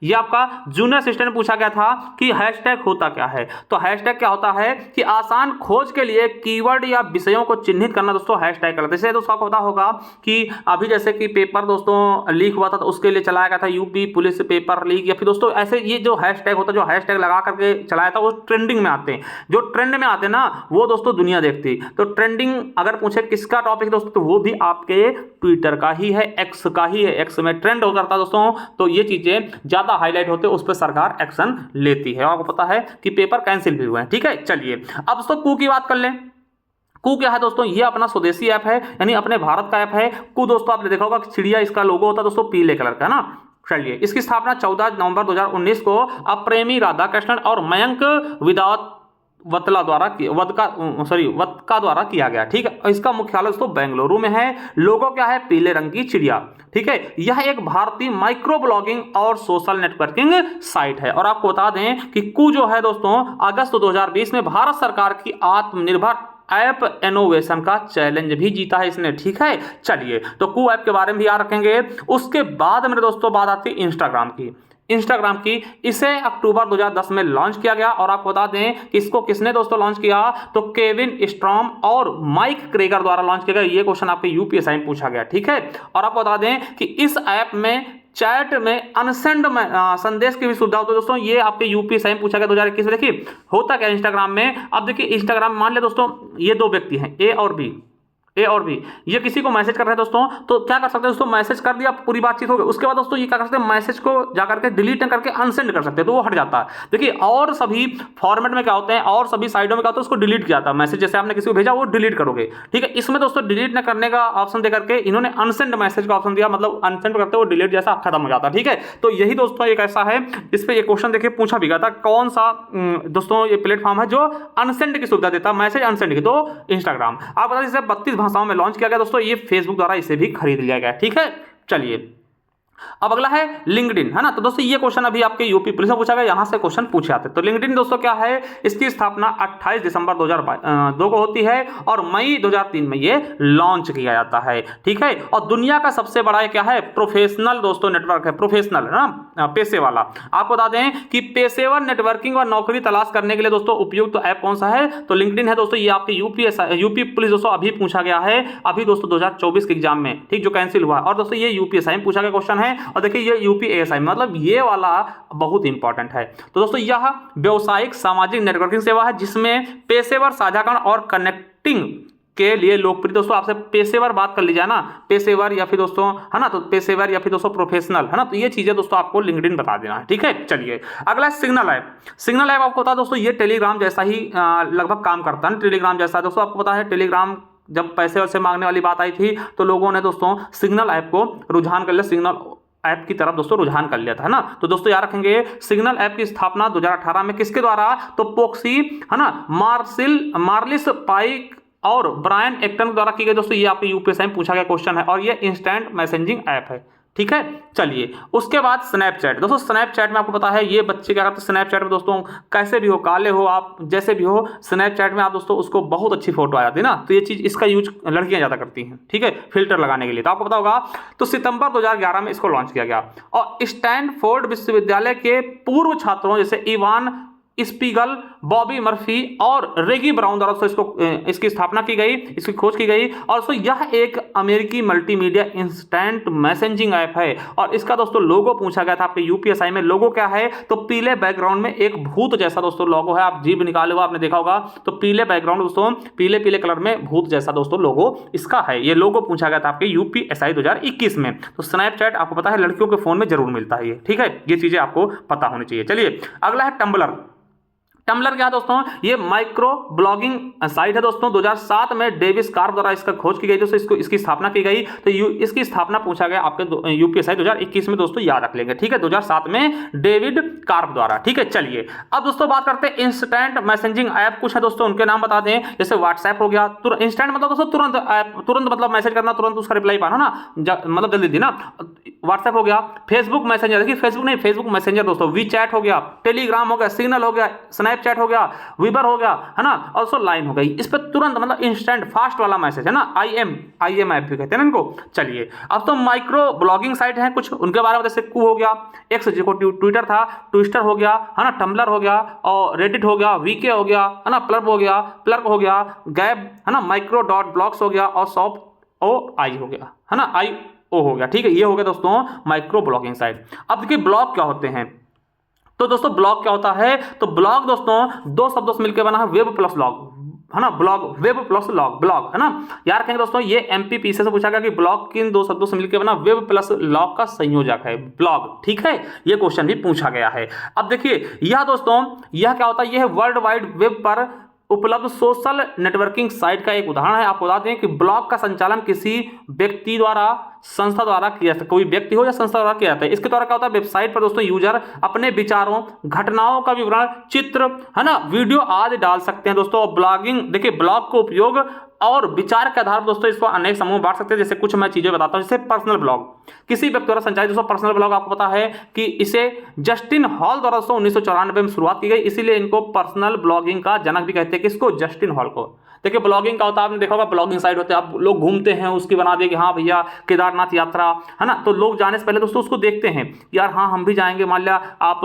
ये आपका जूनियर असिस्टेंट पूछा गया था कि हैशटैग होता क्या है। तो हैशटैग क्या होता है कि आसान खोज के लिए कीवर्ड या विषयों को चिन्हित करना दोस्तों हैशटैग करते हैं। जैसे दोस्तों आपको पता होगा कि अभी जैसे कि पेपर दोस्तों लीक हुआ था तो उसके लिए चलाया गया था यूपी पुलिस पेपर लीक, या फिर दोस्तों ऐसे ये जो हैशटैग होता है, जो हैशटैग लगा करके चलाया था वो ट्रेंडिंग में आते हैं। जो ट्रेंड में आते हैं ना वो दोस्तों दुनिया देखती। तो ट्रेंडिंग अगर पूछे किसका टॉपिक दोस्तों तो वो भी आपके ट्विटर का ही है, एक्स का ही है। एक्स में ट्रेंड हो करता दोस्तों, तो ये चीजें ज्यादा हाईलाइट होते उस पर सरकार एक्शन लेती है। आपको पता है कि पेपर कैंसिल भी हुए हैं। ठीक है, चलिए अब दोस्तों कू की बात कर लें। कू क्या है दोस्तों, ये अपना स्वदेशी ऐप है, यानी अपने भारत का ऐप है। कू दोस्तों आपने देखा होगा चिड़िया इसका लोगो होता है दोस्तों पीले कलर का ना। चलिए इसकी स्थापना 14 नवंबर 2019 को अप्रेमी राधाकृष्णन और मयंक विदात वतला द्वारा वत्का द्वारा किया गया। ठीक है, इसका मुख्यालय दोस्तों बेंगलुरु में है। लोगो क्या है, पीले रंग की चिड़िया। ठीक है, यह एक भारतीय माइक्रो ब्लॉगिंग और सोशल नेटवर्किंग साइट है। और आपको बता दें कि कू जो है दोस्तों अगस्त 2020 में भारत सरकार की आत्मनिर्भर ऐप इनोवेशन का चैलेंज भी जीता है इसने। ठीक है, चलिए तो कू ऐप के बारे में भी याद रखेंगे। उसके बाद मेरे दोस्तों बात आती है इंस्टाग्राम की। इसे अक्टूबर 2010 में लॉन्च किया गया। और आपको बता दें कि इसको किसने दोस्तों लॉन्च किया, तो केविन स्ट्रॉम और माइक क्रेगर द्वारा लॉन्च किया गया। ये क्वेश्चन आपके यूपीएसआई में पूछा गया। ठीक है, और आपको बता दें कि इस ऐप में चैट में अनसेंड संदेश की भी सुविधा होती है दोस्तों। ये आपके यूपीएसआई में पूछा गया 2021 में। देखिए होता क्या इंस्टाग्राम में, अब देखिए इंस्टाग्राम मान ले दोस्तों ये दो व्यक्ति हैं ए और बी, ये किसी को मैसेज कर रहे हैं दोस्तों, तो क्या कर सकते हैं दोस्तों, मैसेज कर दिया पूरी बातचीत हो गई, उसके बाद दोस्तों ये क्या कर सकते हैं, मैसेज को जाकर के डिलीट करके अनसेंड कर सकते हैं, तो वो हट जाता है। देखिए और सभी फॉर्मेट में क्या होते हैं और सभी साइडों में क्या होता है, उसको डिलीट किया जाता है। मैसेज जैसे आपने किसी को भेजा वो डिलीट करोगे। ठीक है, इसमें दोस्तों डिलीट न करने का ऑप्शन दे करके इन्होंने अनसेंड मैसेज का ऑप्शन दिया, मतलब अनसेंड करते वो डिलीट जैसा खत्म हो जाता है। ठीक है, तो यही दोस्तों एक ऐसा है, इस पर एक क्वेश्चन देखिए पूछा भी गया था, कौन सा दोस्तों ये प्लेटफॉर्म है जो अनसेंड की सुविधा देता है, मैसेज अनसेंड की, तो इंस्टाग्राम। आप बता दीजिए 32 भाषाओं में लॉन्च किया गया दोस्तों, ये फेसबुक द्वारा इसे भी खरीद लिया गया। ठीक है, चलिए अब अगला है लिंक्डइन, है ना। तो दोस्तों ये क्वेश्चन अभी आपके यूपी पुलिस में पूछा गया, यहां से क्वेश्चन पूछे आते हैं। तो लिंक्डइन दोस्तों क्या है, इसकी स्थापना 28 दिसंबर 2002 को होती है और मई 2003 में ये लॉन्च किया जाता है। ठीक है, और दुनिया का सबसे बड़ा क्या है, प्रोफेशनल दोस्तों नेटवर्क है, प्रोफेशनल है ना, पेशे वाला। आपको बता दें कि पेशेवर नेटवर्किंग और नौकरी तलाश करने के लिए दोस्तों उपयुक्त तो ऐप कौन सा है, तो लिंक्डइन है दोस्तों। ये आपके यूपी पुलिस दोस्तों अभी पूछा गया है, अभी दोस्तों 2024 के एग्जाम में, ठीक, जो कैंसिल हुआ। और दोस्तों ये यूपीएसआई में पूछा गया क्वेश्चन है, और देखिए ये यूपीएसआई मतलब ये वाला बहुत इंपॉर्टेंट है। तो दोस्तों यह व्यावसायिक सामाजिक नेटवर्किंग सेवा है जिसमें पेशेवर साझाकरण और कनेक्टिंग के लिए लोकप्रिय। दोस्तों आपसे पेशेवर बात कर लीजिए ना, पेशेवर या फिर दोस्तों है ना, तो पेशेवर या फिर दोस्तों प्रोफेशनल, है ना, तो ये चीजें दोस्तों आपको लिंक्डइन बता देना है। ठीक है, चलिए अगला सिग्नल ऐप। सिग्नल ऐप आपको पता है दोस्तों ये टेलीग्राम जैसा ही लगभग काम करता है, टेलीग्राम जैसा। दोस्तों आपको पता है टेलीग्राम जब पैसे वैसे मांगने वाली बात आई थी तो लोगों ने दोस्तों सिग्नल ऐप को रुझान कर लिया, सिग्नल ऐप की तरफ दोस्तों रुझान कर लिया था, है ना। तो दोस्तों याद रखेंगे सिग्नल ऐप की स्थापना 2018 में किसके द्वारा, तो पोक्सी, है ना, मार्लिस पाइक और ब्रायन एक्टन द्वारा की गई। दोस्तों ये आपके यूपीएसआई में पूछा गया क्वेश्चन है और ये इंस्टेंट मैसेजिंग ऐप है। ठीक है, चलिए उसके बाद स्नैपचैट। दोस्तों स्नैपचैट में आपको पता है ये बच्चे क्या करते हैं, स्नैपचैट में दोस्तों कैसे भी हो, काले हो आप, जैसे भी हो, स्नैपचैट में आप दोस्तों उसको बहुत अच्छी फोटो आ जाती है ना, तो ये चीज इसका यूज लड़कियां ज्यादा करती हैं। ठीक है, फिल्टर लगाने के लिए। तो आपको पता होगा तो सितंबर 2011 में इसको लॉन्च किया गया और स्टैनफोर्ड विश्वविद्यालय के पूर्व छात्रों जैसे इवान स्पीगल, बॉबी मर्फी और रेगी ब्राउन द्वारा इसकी स्थापना की गई, इसकी खोज की गई। और दोस्तों यह एक अमेरिकी मल्टीमीडिया इंस्टेंट मैसेजिंग ऐप है और इसका दोस्तों लोगो पूछा गया था आपके यूपीएसआई में। लोगो क्या है, तो पीले बैकग्राउंड में एक भूत जैसा दोस्तों लोगो है, आप जीभ निकाले हुआ आपने देखा होगा, तो पीले बैकग्राउंड दोस्तों पीले पीले कलर में भूत जैसा दोस्तों लोगो इसका है। ये लोगो पूछा गया था आपके यूपीएसआई 2021 में। तो स्नैपचैट आपको पता है लड़कियों के फोन में जरूर मिलता है ये। ठीक है, ये चीजें आपको पता होनी चाहिए। चलिए अगला है टम्बलर। टम्बलर क्या है दोस्तों, ये माइक्रो ब्लॉगिंग साइट है दोस्तों। 2007 में डेविस कार्प द्वारा इसका खोज की गई दोस्तों, इसकी स्थापना की गई। तो इसकी स्थापना पूछा गया आपके यूपीएससी 2021 में दोस्तों, याद रख लेंगे, ठीक है, 2007 में डेविड कार्प द्वारा, ठीक है। चलिए अब दोस्तों बात करते हैं इंस्टेंट मैसेजिंग ऐप कुछ है दोस्तों, उनके नाम बता दें। जैसे व्हाट्सएप हो गया, इंस्टेंट मतलब दोस्तों तुरंत ऐप, तुरंत मतलब मैसेज करना, तुरंत उसका रिप्लाई पाना ना, मतलब जल्दी दी ना। व्हाट्सएप हो गया, फेसबुक मैसेंजर, देखिए फेसबुक नहीं, फेसबुक मैसेंजर दोस्तों, वी चैट हो गया, टेलीग्राम हो गया, सिग्नल हो गया, स्नैपचैट हो गया, वीबर हो गया, है ना, ऑल्सो लाइन हो गई। इस पर तुरंत मतलब इंस्टेंट फास्ट वाला मैसेज है ना, आईएम ऐप भी कहते हैं ना इनको। चलिए अब तो माइक्रो ब्लॉगिंग साइट है कुछ, उनके बारे में जैसे कू हो गया, एक्स जिसको ट्विटर था, ट्विस्टर हो गया, है ना, टम्बलर हो गया, और रेडिट हो गया, वीके हो गया, है ना, प्लर्क हो गया, गैब, है ना, माइक्रो डॉट ब्लॉग्स हो गया, और शॉप आई हो गया, है ना, IO हो गया, ठीक है। ये हो गया दोस्तों माइक्रो ब्लॉगिंग साइट। अब देखिए ब्लॉग क्या होते हैं, तो दोस्तों ब्लॉग क्या होता है, तो ब्लॉग दोस्तों दो शब्दों से मिलकर बना है, वेब प्लस लॉग, है ना, blog, web plus log, blog, है ना। यार कहेंगे दोस्तों, ये MPPC से पूछा गया कि ब्लॉग किन दो शब्दों से मिलकर बना, वेब प्लस लॉग का संयोजक है ब्लॉग, ठीक है, ये क्वेश्चन भी पूछा गया है। अब देखिए यह दोस्तों, यह क्या होता है, यह वर्ल्ड वाइड वेब पर उपलब्ध सोशल नेटवर्किंग साइट का एक उदाहरण है। आपको बता दें कि ब्लॉग का संचालन किसी व्यक्ति द्वारा, संस्था द्वारा किया जाता है, कोई व्यक्ति हो या संस्था द्वारा किया जाता है। इसके द्वारा क्या होता है, वेबसाइट पर दोस्तों यूजर अपने विचारों, घटनाओं का विवरण, चित्र, है ना, वीडियो आदि डाल सकते हैं दोस्तों। ब्लॉगिंग देखिए, ब्लॉग को उपयोग और विचार के आधार पर दोस्तों इसको अनेक समूह बांट सकते हैं। जैसे कुछ मैं चीजें बताता हूं, जैसे पर्सनल ब्लॉग, किसी व्यक्ति द्वारा संचालित दोस्तों पर्सनल ब्लॉग, आपको पता है कि इसे जस्टिन हॉल द्वारा दोस्तों 1994 में शुरुआत की गई, इसीलिए इनको पर्सनल ब्लॉगिंग का जनक भी कहते हैं। किसको, जस्टिन हॉल को। देखिए ब्लॉगिंग का होता है, आपने देखा होगा ब्लॉगिंग साइट होते हैं, आप लोग घूमते हैं, उसकी बना दिए कि हाँ भैया केदारनाथ यात्रा, है ना, तो लोग जाने से पहले दोस्तों उसको देखते हैं, यार हाँ हम भी जाएंगे। मान लिया आप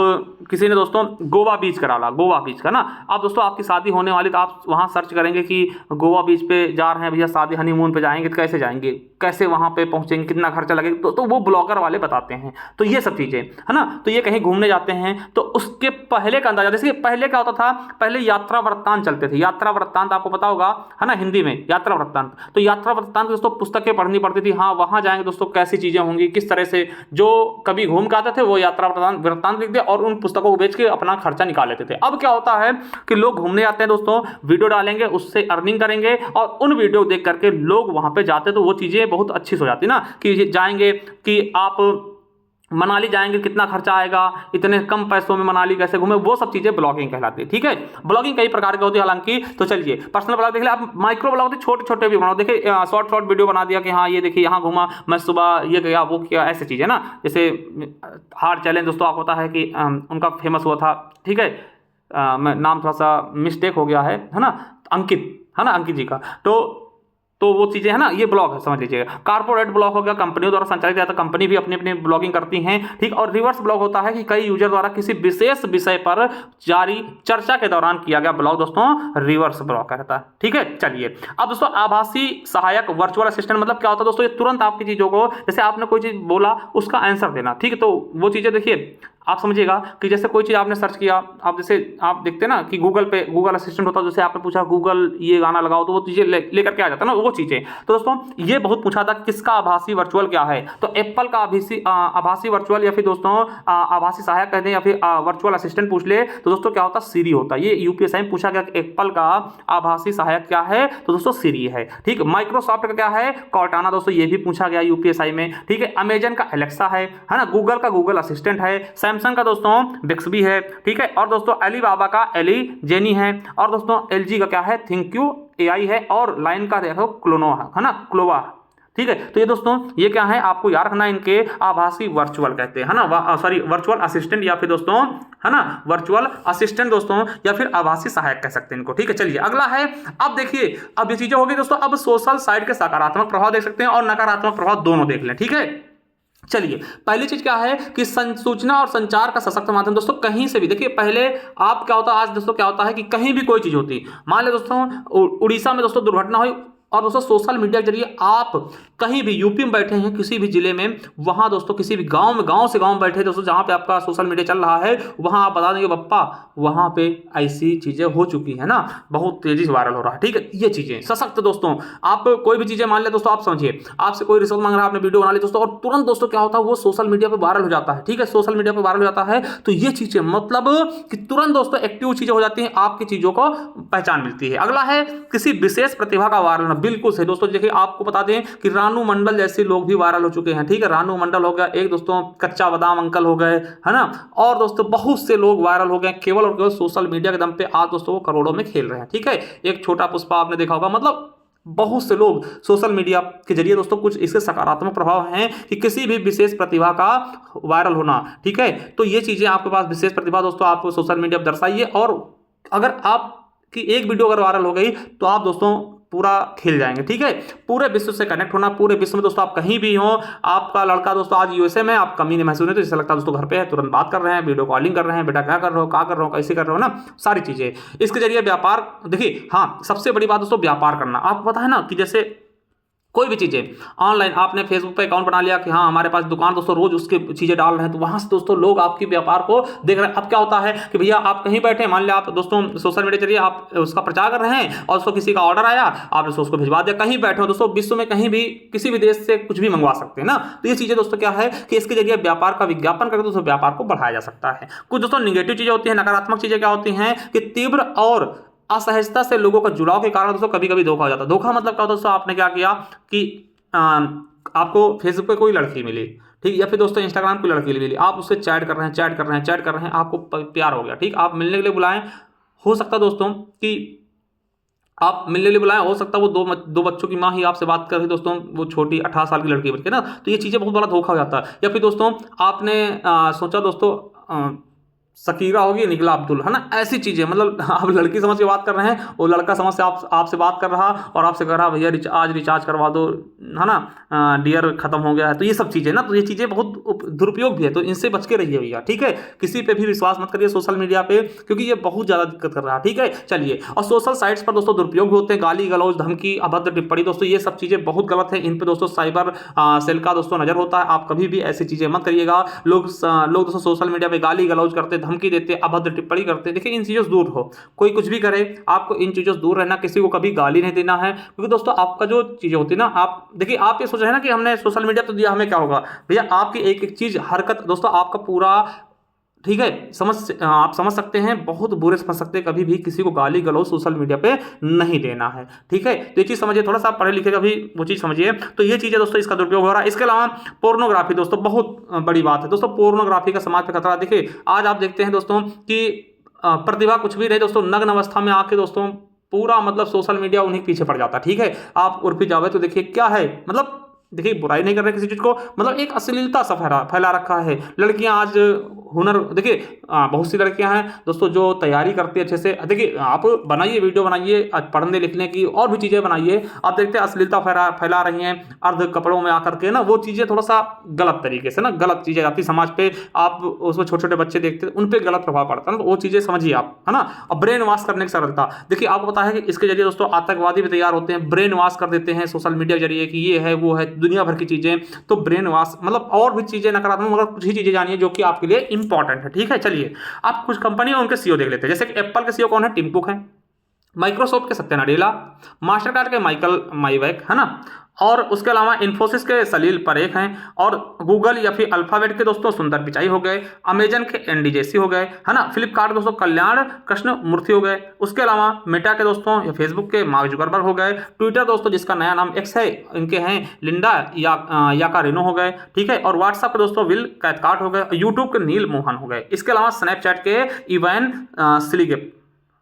किसी ने दोस्तों गोवा बीच करा ला, गोवा बीच का ना, आप दोस्तों आपकी शादी होने वाली, तो आप वहाँ सर्च करेंगे कि गोवा बीच पे जा रहे हैं भैया, शादी हनीमून पे जाएंगे, तो कैसे जाएंगे, कैसे वहाँ पे पहुँचेंगे, कितना खर्चा लगेगा, तो वो ब्लॉगर वाले बताते हैं। तो ये सब चीज़ें, है ना, तो ये कहीं घूमने जाते हैं तो उसके पहले का अंदाजा, जैसे पहले क्या होता था, पहले यात्रा वृत्तांत चलते थे, यात्रा वृत्तांत आपको पता होगा, है ना, हिंदी में यात्रा वृत्तांत। तो यात्रा वृत्तांत दोस्तों पुस्तकें पढ़नी पड़ती थी, हाँ वहाँ जाएंगे दोस्तों कैसी चीज़ें होंगी, किस तरह से, जो कभी घूम के आते थे वो यात्रा वृत्तांत लिख दे और उन पुस्तकों को बेच के अपना खर्चा निकाल लेते थे। अब क्या होता है कि लोग घूमने जाते हैं दोस्तों, वीडियो डालेंगे, उससे अर्निंग करेंगे, और उन वीडियो देख करके लोग वहाँ पे जाते, तो वो चीज़ें बहुत अच्छी हो जाती ना, कि जाएंगे कि आप मनाली जाएंगे, कितना खर्चा आएगा, इतने कम पैसों में मनाली कैसे घूमे, वो सब चीजें ब्लॉगिंग कहलाती है, ठीक है। ब्लॉगिंग कई प्रकार की होती है हालांकि। तो चलिए पर्सनल ब्लॉग देख ले आप, माइक्रो ब्लॉग छोटे छोटे भी बनाओ, देखिए शॉर्ट वीडियो बना दिया कि हाँ ये देखिए यहाँ घूमा मैं, सुबह ये गया वो किया, ऐसी चीजें ना। जैसे हार चैलेंज दोस्तों, आपको पता है कि उनका फेमस हुआ था, ठीक है, मैं नाम थोड़ा सा मिस्टेक हो गया है ना, अंकित, है ना, अंकित जी का, तो वो चीज़ें है ना, ये ब्लॉग है समझ लीजिएगा। कारपोरेट ब्लॉग हो गया, कंपनियों द्वारा संचालित जाता है, कंपनी भी अपनी अपनी ब्लॉगिंग करती हैं, ठीक। और रिवर्स ब्लॉग होता है कि कई यूजर द्वारा किसी विशेष विषय पर जारी चर्चा के दौरान किया गया ब्लॉग दोस्तों रिवर्स ब्लॉग कहता है, ठीक है। चलिए अब दोस्तों आभासी सहायक वर्चुअल असिस्टेंट मतलब क्या होता है दोस्तों, ये तुरंत आपकी चीज़ों को, जैसे आपने कोई चीज़ बोला उसका आंसर देना, ठीक है। तो वो चीज़ें देखिए आप समझिएगा कि जैसे कोई चीज़ आपने सर्च किया, आप जैसे आप देखते हैं ना कि गूगल पे गूगल असिस्टेंट होता है, जैसे आपने पूछा गूगल ये गाना लगाओ, तो वो चीज़ें लेकर के आ जाता है ना, वो चीज़ें। तो दोस्तों ये बहुत पूछा था किसका आभासी वर्चुअल क्या है, तो एप्पल का आभासी वर्चुअल, या फिर दोस्तों आभासी सहायक कहते हैं, या फिर वर्चुअल असिस्टेंट पूछ ले तो दोस्तों क्या होता है, सीरी होता है। ये यूपीएससी में पूछा गया कि एप्पल का आभासी सहायक क्या है, तो दोस्तों सीरी है, ठीक। माइक्रोसॉफ्ट का क्या है, कॉर्टाना, दोस्तों ये भी पूछा गया यूपीएससी में, ठीक है। अमेजन का एलेक्सा है ना, गूगल का गूगल असिस्टेंट है, सैमसंग का दोस्तों बिक्सबी है, ठीक है। और दोस्तों अलीबाबा का एली जेनी है, और दोस्तों एलजी का क्या है, थिंक्यू AI है, और लाइन का देखो क्लोनोवा, है ना, क्लोवा, ठीक है। तो ये दोस्तों ये क्या है, आपको याद रखना, इनके आभासी वर्चुअल कहते हैं, है ना, सॉरी वर्चुअल असिस्टेंट, या फिर दोस्तों है ना वर्चुअल असिस्टेंट दोस्तों, या फिर आभासी सहायक कह सकते हैं इनको, ठीक है। चलिए अगला है, अब देखिए अब ये चीजें होगी दोस्तों, अब सोशल साइट के सकारात्मक प्रभाव देख सकते हैं और नकारात्मक प्रभाव दोनों देख लें, ठीक है। चलिए पहली चीज क्या है कि सूचना और संचार का सशक्त माध्यम दोस्तों, कहीं से भी देखिए, पहले आप क्या होता, आज दोस्तों क्या होता है कि कहीं भी कोई चीज होती, मान लो दोस्तों उड़ीसा में दोस्तों दुर्घटना हुई, और दोस्तों सोशल मीडिया के जरिए आप कहीं भी यूपी में बैठे हैं किसी भी जिले में, वहां दोस्तों किसी भी गांव में, गांव से गांव बैठे दोस्तों जहां पे आपका सोशल मीडिया चल रहा है, वहां आप बता देंगे पप्पा वहां पे ऐसी चीजें हो चुकी है ना, बहुत तेजी से वायरल हो रहा है। ठीक है, ये चीजें सशक्त दोस्तों, आप कोई भी चीजें मान ले दोस्तों, आप समझिए आपसे कोई रिश्वत मांग रहा है, आपने वीडियो बना ली दोस्तों, और तुरंत दोस्तों क्या होता है वो सोशल मीडिया पे वायरल हो जाता है। ठीक है, सोशल मीडिया पे वायरल हो जाता है, तो ये चीजें मतलब कि तुरंत दोस्तों एक्टिव चीजें हो जाती हैं, आपकी चीजों को पहचान मिलती है। अगला है किसी विशेष प्रतिभा का वायरल होना। बिल्कुल सही दोस्तों, देखिए आपको बता दें कि रानू मंडल जैसे लोग भी वायरल हो चुके हैं। ठीक है, रानू मंडल हो गया, एक दोस्तों कच्चा बादाम अंकल हो गए, है ना, और दोस्तों बहुत से लोग वायरल हो गए केवल और केवल सोशल मीडिया के दम पे। आज दोस्तों वो करोड़ों में खेल रहे हैं। ठीक है, एक छोटा पुष्पा आपने देखा होगा, मतलब बहुत से लोग सोशल मीडिया के जरिए दोस्तों कुछ इसके सकारात्मक प्रभाव हैं कि किसी भी विशेष प्रतिभा का वायरल होना। ठीक है, तो ये चीजें आपके पास विशेष प्रतिभा दोस्तों आप सोशल मीडिया पर दर्शाइए, और अगर आपकी एक वीडियो अगर वायरल हो गई तो आप दोस्तों पूरा खेल जाएंगे। ठीक है, पूरे विश्व से कनेक्ट होना, पूरे विश्व में दोस्तों आप कहीं भी हो, आपका लड़का दोस्तों आज यूएसए में, आप कमी नहीं महसूस नहीं, तो जैसे लगता है दोस्तों घर पे है, तुरंत बात कर रहे हैं, वीडियो कॉलिंग कर रहे हैं, बेटा क्या कर रहे हो, क्या कर रहे हो, कैसे कर रहे हो ना, सारी चीजें इसके जरिए व्यापार। देखिए हाँ, सबसे बड़ी बात दोस्तों व्यापार करना। आपको पता है ना कि जैसे कोई भी चीज़ें ऑनलाइन आपने फेसबुक पे अकाउंट बना लिया कि हाँ हमारे पास दुकान दोस्तों, रोज उसके चीज़ें डाल रहे हैं, तो वहां से दोस्तों लोग आपकी व्यापार को देख रहे हैं। अब क्या होता है कि भैया आप कहीं बैठे, मान लिया आप दोस्तों सोशल मीडिया के जरिए आप उसका प्रचार कर रहे हैं, और उसको किसी का ऑर्डर आया, आपने उसको भिजवा दिया, कहीं बैठे हो दोस्तों, विश्व में कहीं भी किसी भी देश से कुछ भी मंगवा सकते हैं ना। तो ये चीज़ें दोस्तों क्या है कि इसके जरिए व्यापार का विज्ञापन करके दोस्तों व्यापार को बढ़ाया जा सकता है। कुछ दोस्तों निगेटिव चीज़ें होती हैं, नकारात्मक चीज़ें क्या होती हैं कि तीव्र और असहजता से लोगों का जुड़ाव के कारण दोस्तों कभी कभी धोखा हो जाता है। धोखा मतलब क्या होता है दोस्तों, आपने क्या किया कि आपको फेसबुक पे कोई लड़की मिली, ठीक, या फिर दोस्तों इंस्टाग्राम पे लड़की मिली, आप उससे चैट कर रहे हैं, चैट कर रहे हैं, चैट कर रहे हैं, आपको प्यार हो गया। ठीक, आप मिलने के लिए बुलाएं, हो सकता है दोस्तों कि आप मिलने के लिए बुलाएं, हो सकता है वो दो बच्चों की माँ ही आपसे बात कर रही दोस्तों, वो छोटी 18 साल की लड़की बन के ना, तो ये चीज़ें बहुत बड़ा धोखा हो जाता है। या फिर दोस्तों आपने सोचा दोस्तों सकीरा होगी, निकला अब्दुल, है ना, ऐसी चीजें, मतलब आप लड़की समझ के बात कर रहे हैं, वो लड़का समझ से आपसे बात कर रहा, और आपसे कह रहा भैया आज रिचार्ज करवा दो, है ना, डियर खत्म हो गया है। तो ये सब चीजें ना, तो ये चीजें बहुत दुरुपयोग भी है, तो इनसे बच के रहिए भैया। ठीक है, किसी पे भी विश्वास मत करिए सोशल मीडिया पे, क्योंकि ये बहुत ज्यादा दिक्कत कर रहा है। ठीक है, चलिए, और सोशल साइट्स पर दोस्तों दुरुपयोग भी होते हैं, गाली गलौज, धमकी, अभद्र टिप्पणी दोस्तों, ये सब चीजें बहुत गलत है। इन पे दोस्तों साइबर सेल का दोस्तों नजर होता है, आप कभी भी ऐसी चीजें मत करिएगा। लोग दोस्तों सोशल मीडिया पे गाली गलौज करते, धमकी देते, अभद्र टिप्पणी करते हैं, देखिए इन चीजों से दूर हो। कोई कुछ भी करे, आपको इन चीजों से दूर रहना, किसी को कभी गाली नहीं देना है, क्योंकि दोस्तों आपका जो चीजें होती है ना, आप देखिए, आप ये सोच रहे हैं ना कि हमने सोशल मीडिया तो दिया, हमें क्या होगा, भैया आपकी एक एक चीज, हरकत दोस्तों आपका पूरा, ठीक है, आप समझ सकते हैं, बहुत बुरे समझ सकते हैं। कभी भी किसी को गाली गलौज सोशल मीडिया पे नहीं देना है। ठीक है, तो ये चीज समझिए, थोड़ा सा पढ़े लिखे का भी वो चीज समझिए। तो ये चीजें दोस्तों इसका दुरुपयोग हो रहा है। इसके अलावा पोर्नोग्राफी दोस्तों बहुत बड़ी बात है दोस्तों, पोर्नोग्राफी का समाज पे खतरा। देखिए आज आप देखते हैं दोस्तों कि प्रतिभा कुछ भी रहे दोस्तों, नग्न अवस्था में आके दोस्तों पूरा मतलब सोशल मीडिया उन्हीं पीछे पड़ जाता है। ठीक है, आप उर्फी जावेद तो देखिए क्या है, मतलब देखिए बुराई नहीं कर रहे किसी चीज को, मतलब एक अश्लीलता सा फैला रखा है। लड़कियां आज हुनर, देखिए बहुत सी लड़कियां हैं दोस्तों जो तैयारी करती है अच्छे से। देखिए आप बनाइए, वीडियो बनाइए, पढ़ने लिखने की और भी चीजें बनाइए, आप देखते हैं अश्लीलता फैला रही हैं अर्ध कपड़ों में आकर के ना, वो चीजें थोड़ा सा गलत तरीके से ना, गलत चीजें आती समाज पे, आप उसमें छोटे छोटे बच्चे देखते हैं, उन पर गलत प्रभाव पड़ता है ना, तो वो चीजें समझिए आप, है ना। और ब्रेन वॉश करने की सरलता, देखिए आपको पता है कि इसके जरिए दोस्तों आतंकवादी भी तैयार होते हैं, ब्रेन वॉश कर देते हैं सोशल मीडिया के जरिए कि ये है वो है, दुनिया भर की चीजें। तो ब्रेन वॉश मतलब और भी चीजें नकारात्मक, मगर कुछ ही चीजें जानिए जो कि आपके लिए इंपॉर्टेंट है। ठीक है, चलिए आप कुछ कंपनी और उनके सीईओ देख लेते हैं। जैसे कि एप्पल के सीईओ कौन है, टिम कुक है, माइक्रोसॉफ्ट के सत्या नडेला, मास्टर कार्ड के माइकल माइवेक, है ना, और उसके अलावा इन्फोसिस के सलील परेख हैं, और गूगल या फिर अल्फाबेट के दोस्तों सुंदर पिचाई हो गए, अमेजन के एनडी जेसी हो गए, है ना, फ्लिपकार्ट दोस्तों कल्याण कृष्ण मूर्ति हो गए, उसके अलावा मेटा के दोस्तों या फेसबुक के मार्क जुकरबर्ग हो गए, ट्विटर दोस्तों जिसका नया नाम एक्स है इनके हैं लिंडा याकारिनो हो गए। ठीक है, और व्हाट्सएप के दोस्तों विल कैथकार्ट हो गए, यूट्यूब के नील मोहन हो गए, इसके अलावा स्नैपचैट के इवैन स्लिगेप,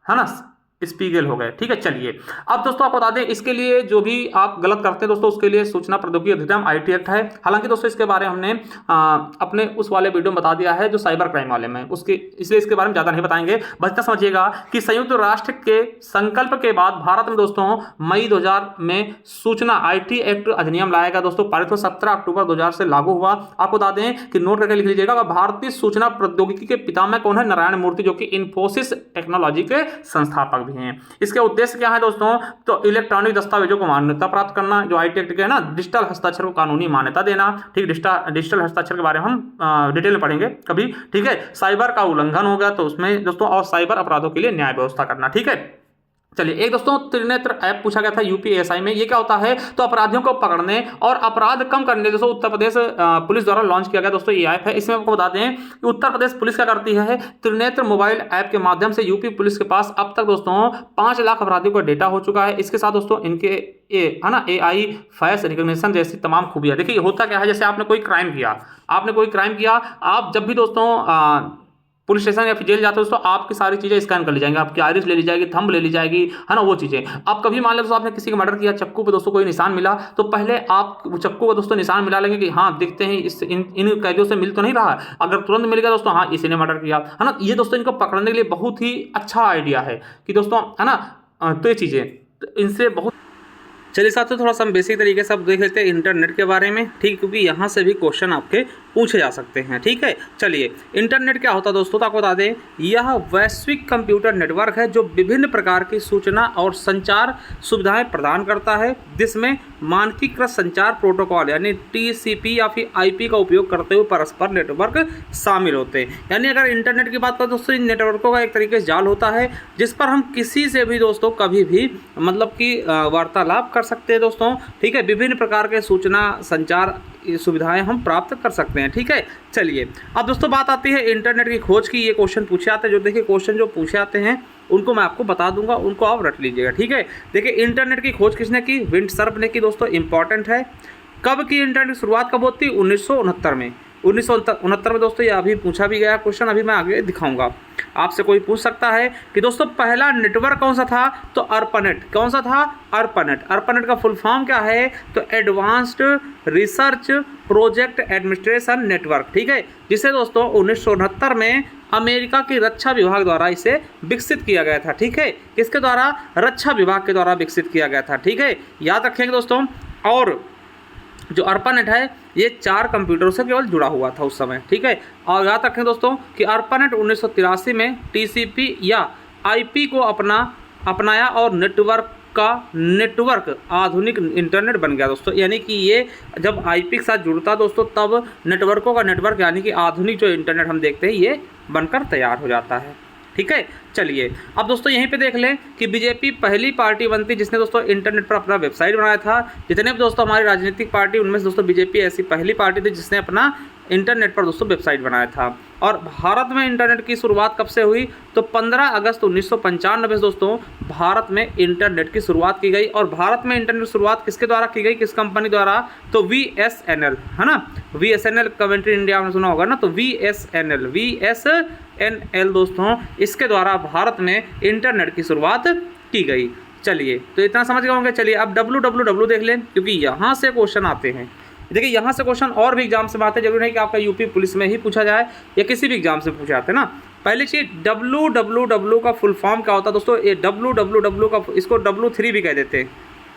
है ना, स्पीगल हो गए। ठीक है, चलिए अब दोस्तों आपको बता दें, इसके लिए जो भी आप गलत करते हैं दोस्तों, उसके लिए सूचना प्रौद्योगिकी अधिनियम आईटी एक्ट है। हालांकि दोस्तों इसके बारे में हमने अपने उस वाले वीडियो में बता दिया है जो साइबर क्राइम वाले में, उसके इसलिए इसके बारे में ज़्यादा नहीं बताएंगे। बस इतना समझिएगा कि संयुक्त राष्ट्र के संकल्प के बाद भारत में दोस्तों मई 2000 में सूचना आईटी एक्ट अधिनियम लाया गया दोस्तों, पारित 17 अक्टूबर 2000 से लागू हुआ। आपको बता दें कि नोट करके लिख लीजिएगा, भारतीय सूचना प्रौद्योगिकी के पितामह कौन है, नारायण मूर्ति, जो कि इन्फोसिस टेक्नोलॉजी के संस्थापक भी हैं। इसके उद्देश्य क्या है दोस्तों, तो इलेक्ट्रॉनिक दस्तावेजों को मान्यता प्राप्त करना, जो IT एक्ट के है ना, डिजिटल हस्ताक्षर को कानूनी मान्यता देना। ठीक, डिजिटल हस्ताक्षर के बारे में हम डिटेल में पढ़ेंगे कभी। ठीक है, साइबर का उल्लंघन हो गया तो उसमें दोस्तों, और साइबर अपराधों के लिए न्याय व्यवस्था करना। ठीक है, चलिए एक दोस्तों त्रिनेत्र ऐप पूछा गया था UPSI में, ये क्या होता है, तो अपराधियों को पकड़ने और अपराध कम करने दोस्तों उत्तर प्रदेश पुलिस द्वारा लॉन्च किया गया दोस्तों ये ऐप है। इसमें आपको बता दें कि उत्तर प्रदेश पुलिस क्या करती है, त्रिनेत्र मोबाइल ऐप के माध्यम से यूपी पुलिस के पास अब तक दोस्तों 5 लाख अपराधियों का डेटा हो चुका है। इसके साथ दोस्तों इनके है ना AI फेस रिकॉग्निशन जैसी तमाम खूबियां। देखिए होता क्या है, जैसे आपने कोई क्राइम किया, आप जब भी दोस्तों पुलिस स्टेशन या फिर जेल जाते हो दोस्तों, आपकी सारी चीज़ें स्कैन कर ली जाएंगी, आपकी आइरिस ले ली जाएगी, थंब ले ली जाएगी, है ना, वो चीज़ें। आप कभी मान लो दोस्तों आपने किसी का मर्डर किया, चक्कू पे दोस्तों कोई निशान मिला, तो पहले आप चक्कू का दोस्तों निशान मिला लेंगे कि हाँ देखते हैं इन कैदियों से मिल तो नहीं रहा है। अगर तुरंत मिल गया दोस्तों, हाँ इसी ने मर्डर किया, है ना। ये दोस्तों इनको पकड़ने के लिए बहुत ही अच्छा आइडिया है कि दोस्तों, है ना, तो ये चीज़ें इनसे बहुत। चलिए साथियों, थोड़ा सा हम बेसिक तरीके से अब देख लेते हैं इंटरनेट के बारे में। ठीक, क्योंकि यहाँ से भी क्वेश्चन आपके पूछे जा सकते हैं। ठीक है, चलिए इंटरनेट क्या होता है दोस्तों, तो आपको बता दें, यह वैश्विक कंप्यूटर नेटवर्क है जो विभिन्न प्रकार की सूचना और संचार सुविधाएं प्रदान करता है, जिसमें मानकीकृत संचार प्रोटोकॉल यानी TCP या फिर IP का उपयोग करते हुए परस्पर नेटवर्क शामिल होते हैं। यानी अगर इंटरनेट की बात करें दोस्तों, इन नेटवर्कों का एक तरीके से जाल होता है जिस पर हम किसी से भी दोस्तों कभी भी मतलब कि वार्तालाप कर सकते हैं दोस्तों। ठीक है, विभिन्न प्रकार के सूचना संचार सुविधाएं हम प्राप्त कर सकते हैं। ठीक है, चलिए अब दोस्तों बात आती है इंटरनेट की खोज की। ये क्वेश्चन पूछे आते हैं, जो देखिए क्वेश्चन जो पूछे आते हैं उनको मैं आपको बता दूंगा, उनको आप रट लीजिएगा। ठीक है, देखिए इंटरनेट की खोज किसने की, विंडसर्फ ने की दोस्तों, इंपॉर्टेंट है। कब की इंटरनेट की शुरुआत कब होती है, 1969 में। 1969 में दोस्तों, ये अभी पूछा भी गया क्वेश्चन, अभी मैं आगे दिखाऊंगा। आपसे कोई पूछ सकता है कि दोस्तों पहला नेटवर्क कौन सा था, तो ARPANET। कौन सा था, ARPANET का फुल फॉर्म क्या है, तो advanced research project administration network. ठीक है, जिसे दोस्तों 1969 में अमेरिका की रक्षा विभाग द्वारा इसे विकसित किया गया था। ठीक है, किसके द्वारा, रक्षा विभाग के द्वारा विकसित किया गया था। ठीक है, याद रखेंगे दोस्तों। और जो ARPANET है ये 4 कंप्यूटरों से केवल जुड़ा हुआ था उस समय। ठीक है, और याद रखें दोस्तों कि ARPANET 1983 में TCP या IP को अपनाया और नेटवर्क आधुनिक इंटरनेट बन गया दोस्तों। यानी कि ये जब IP के साथ जुड़ता दोस्तों, तब नेटवर्कों का नेटवर्क यानी कि आधुनिक जो इंटरनेट हम देखते हैं ये बनकर तैयार हो जाता है। ठीक है, चलिए अब दोस्तों यहीं पे देख लें कि बीजेपी पहली पार्टी बनती जिसने दोस्तों इंटरनेट पर अपना वेबसाइट बनाया था। जितने भी दोस्तों हमारी राजनीतिक पार्टी, उनमें से दोस्तों बीजेपी ऐसी पहली पार्टी थी जिसने अपना इंटरनेट पर दोस्तों वेबसाइट बनाया था। और भारत में इंटरनेट की शुरुआत कब से हुई, तो 15 अगस्त 1995 से दोस्तों भारत में इंटरनेट की शुरुआत की गई। और भारत में इंटरनेट की शुरुआत किसके द्वारा की गई, किस कंपनी द्वारा, तो VSNL, है ना, VSNL कमेंट्री इंडिया में सुना होगा ना, तो VSNL दोस्तों, इसके द्वारा भारत में इंटरनेट की शुरुआत की गई। चलिए तो इतना समझ गए होंगे। चलिए अब www देख लें, क्योंकि यहाँ से क्वेश्चन आते हैं। देखिए यहाँ से क्वेश्चन और भी एग्जाम से आते हैं, जरूरी नहीं कि आपका यूपी पुलिस में ही पूछा जाए या किसी भी एग्जाम से पूछे जाते हैं ना। पहली चीज़ www का फुल फॉर्म क्या होता है दोस्तों, ये www का इसको W3 भी कह देते हैं।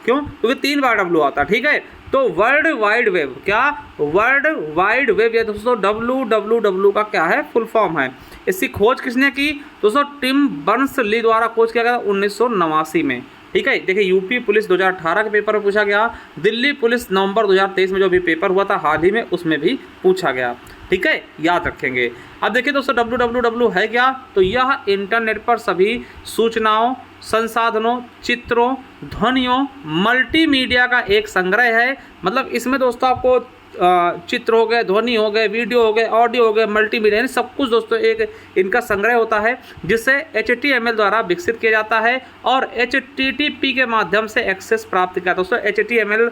क्यों, क्योंकि 3 बार W आता है। ठीक है, तो वर्ल्ड वाइड वेब, क्या वर्ल्ड वाइड वेब, ये दोस्तों www का क्या है, फुल फॉर्म है। इसकी खोज किसने की दोस्तों, टिम बर्नस ली द्वारा खोज किया गया 1989 में। ठीक है, देखिए यूपी पुलिस 2018 के पेपर में पूछा गया, दिल्ली पुलिस नवंबर 2023 में जो भी पेपर हुआ था हाल ही में, उसमें भी पूछा गया। ठीक है, याद रखेंगे। अब देखिए दोस्तों www है क्या, तो यह इंटरनेट पर सभी सूचनाओं, संसाधनों, चित्रों, ध्वनियों, मल्टीमीडिया का एक संग्रह है। मतलब इसमें दोस्तों आपको चित्र हो गए, ध्वनि हो गए, वीडियो हो गए, ऑडियो हो गए, मल्टीमीडिया, यानी सब कुछ दोस्तों एक इनका संग्रह होता है, जिसे HTML द्वारा विकसित किया जाता है और HTTP के माध्यम से एक्सेस प्राप्त किया। दोस्तों HTML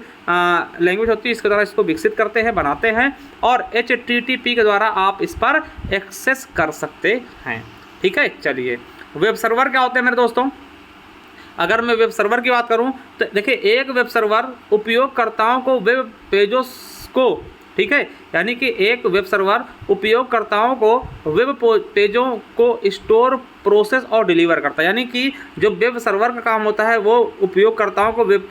लैंग्वेज होती है, इसके द्वारा इसको विकसित करते हैं, बनाते हैं, और HTTP के द्वारा आप इस पर एक्सेस कर सकते हैं। ठीक है, चलिए वेब सर्वर क्या होते हैं मेरे दोस्तों। अगर मैं वेब सर्वर की बात करूं तो देखिए, एक वेब सर्वर उपयोगकर्ताओं को वेब पेजों को, ठीक है, यानी कि एक वेब सर्वर उपयोगकर्ताओं को वेब पेजों को स्टोर, प्रोसेस और डिलीवर करता है। यानी कि जो वेब सर्वर का काम होता है वो उपयोगकर्ताओं को वेब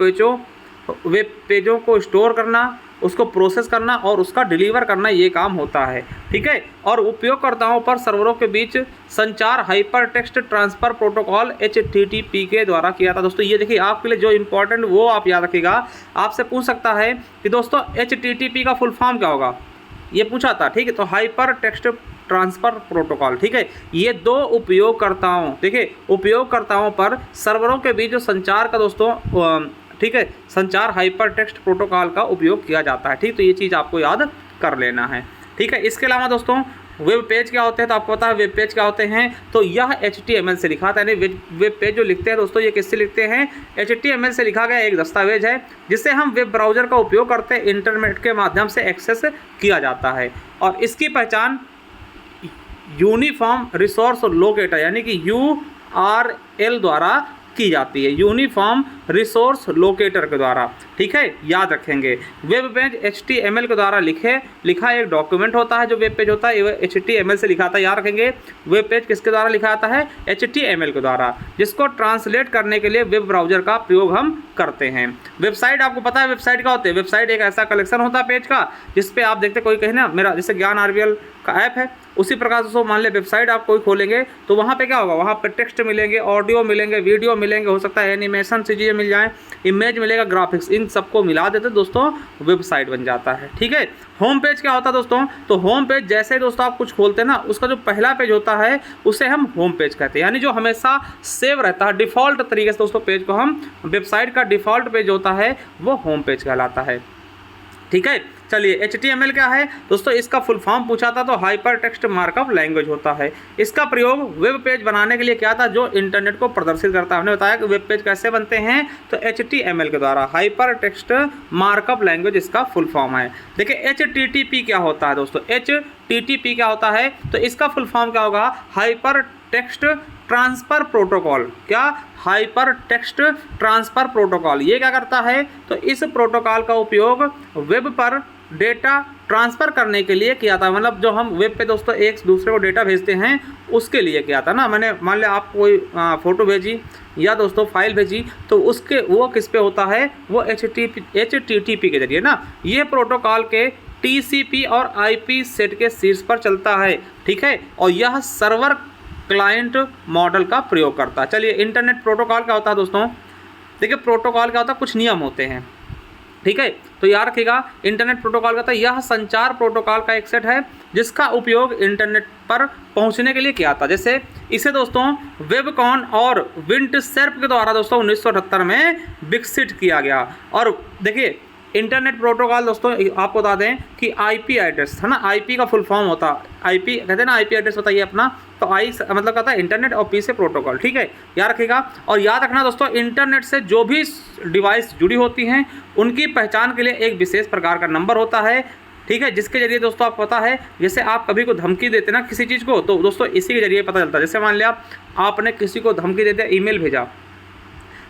पेजों को स्टोर करना, उसको प्रोसेस करना और उसका डिलीवर करना, ये काम होता है। ठीक है, और उपयोगकर्ताओं पर सर्वरों के बीच संचार hyper text transfer protocol HTTP के द्वारा किया था। दोस्तों ये देखिए आपके लिए जो इंपॉर्टेंट वो आप याद रखिएगा, आपसे पूछ सकता है कि दोस्तों HTTP का फुल फॉर्म क्या होगा, ये पूछा था। ठीक है, तो हाइपर टेक्स्ट ट्रांसफ़र प्रोटोकॉल। ठीक है, ये दो उपयोगकर्ताओं, देखिए उपयोगकर्ताओं पर सर्वरों के बीच जो संचार का दोस्तों ठीक है, संचार हाइपर टेक्स्ट प्रोटोकॉल का उपयोग किया जाता है। ठीक, तो ये चीज़ आपको याद कर लेना है। ठीक है, इसके अलावा दोस्तों वेब पेज क्या होते हैं, तो आपको पता है वेब पेज क्या होते हैं, तो यह HTML से लिखा था। यानी वेब पेज जो लिखते हैं दोस्तों, ये किससे लिखते हैं, HTML से लिखा गया एक दस्तावेज है जिसे हम वेब ब्राउज़र का उपयोग करते हैं, इंटरनेट के माध्यम से एक्सेस किया जाता है। और इसकी पहचान यूनिफॉर्म रिसोर्स लोकेटर यानी कि URL द्वारा की जाती है, यूनिफॉर्म रिसोर्स लोकेटर के द्वारा। ठीक है, याद रखेंगे। वेब पेज HTML के द्वारा लिखा एक डॉक्यूमेंट होता है। जो वेब पेज होता है वो HTML से लिखा था, याद रखेंगे। वेब पेज किसके द्वारा लिखा जाता है, HTML के द्वारा, जिसको ट्रांसलेट करने के लिए वेब ब्राउज़र का प्रयोग हम करते हैं। वेबसाइट आपको पता है वेबसाइट क्या होते हैं, वेबसाइट एक ऐसा कलेक्शन होता है पेज का जिस पे आप देखते कोई कहे ना मेरा जैसे ज्ञान RBL का ऐप है, उसी प्रकार से मान ले वेबसाइट आप कोई खोलेंगे तो वहाँ पे क्या होगा, वहाँ पे टेक्स्ट मिलेंगे, ऑडियो मिलेंगे, वीडियो मिलेंगे, हो सकता है एनिमेशन से चीज़ें मिल जाएँ, इमेज मिलेगा, ग्राफिक्स, इन सबको मिला देते दोस्तों वेबसाइट बन जाता है। ठीक है, होम पेज क्या होता है दोस्तों, तो होम पेज जैसे ही दोस्तों आप कुछ खोलते हैं ना, उसका जो पहला पेज होता है उसे हम होम पेज कहते हैं, यानी जो हमेशा सेव रहता है डिफ़ॉल्ट तरीके से दोस्तों पेज को हम, वेबसाइट का डिफ़ॉल्ट पेज होता है वो होम पेज कहलाता है। ठीक है, चलिए HTML क्या है दोस्तों, इसका फुल फॉर्म पूछा था तो हाइपर टेक्स्ट मार्कअप लैंग्वेज होता है। इसका प्रयोग वेब पेज बनाने के लिए किया था जो इंटरनेट को प्रदर्शित करता है। हमने बताया कि वेब पेज कैसे बनते हैं, तो HTML के द्वारा, हाइपर टेक्स्ट मार्कअप लैंग्वेज इसका फुल फॉर्म है। देखिए HTTP क्या होता है दोस्तों, HTTP क्या होता है, तो इसका फुल फॉर्म क्या होगा, हाइपर टेक्स्ट ट्रांसफ़र प्रोटोकॉल। क्या, हाइपर टेक्स्ट ट्रांसफ़र प्रोटोकॉल। ये क्या करता है, तो इस प्रोटोकॉल का उपयोग वेब पर डेटा ट्रांसफ़र करने के लिए किया था। मतलब जो हम वेब पे दोस्तों एक दूसरे को डेटा भेजते हैं उसके लिए किया था ना। मैंने मान लिया आप कोई फ़ोटो भेजी या दोस्तों फाइल भेजी, तो उसके वो किस पे होता है, वो HTTP के जरिए ना। ये प्रोटोकॉल के TCP और IP सेट के शीर्ष पर चलता है। ठीक है, और यह सर्वर क्लाइंट मॉडल का प्रयोग करता है। चलिए इंटरनेट प्रोटोकॉल क्या होता है दोस्तों, देखिए प्रोटोकॉल क्या होता है, कुछ नियम होते हैं। ठीक है, तो याद रखिएगा इंटरनेट प्रोटोकॉल का था, यह संचार प्रोटोकॉल का एक सेट है जिसका उपयोग इंटरनेट पर पहुंचने के लिए किया था। जैसे इसे दोस्तों वेबकॉन और विंटसर्फ के द्वारा दोस्तों 1978 में विकसित किया गया। और देखिए इंटरनेट प्रोटोकॉल दोस्तों आपको बता दें कि IP एड्रेस है ना, IP का फुल फॉर्म होता है, IP कहते हैं ना, IP एड्रेस बताइए अपना, तो I मतलब कहता है इंटरनेट और P से प्रोटोकॉल। ठीक है, याद रखिएगा। और याद रखना दोस्तों इंटरनेट से जो भी डिवाइस जुड़ी होती हैं उनकी पहचान के लिए एक विशेष प्रकार का नंबर होता है। ठीक है, जिसके जरिए दोस्तों आपको पता है, जैसे आप कभी को धमकी देते ना किसी चीज़ को, तो दोस्तों इसी के जरिए पता चलता है। जैसे मान लिया आपने किसी को धमकी दे दिया, ईमेल भेजा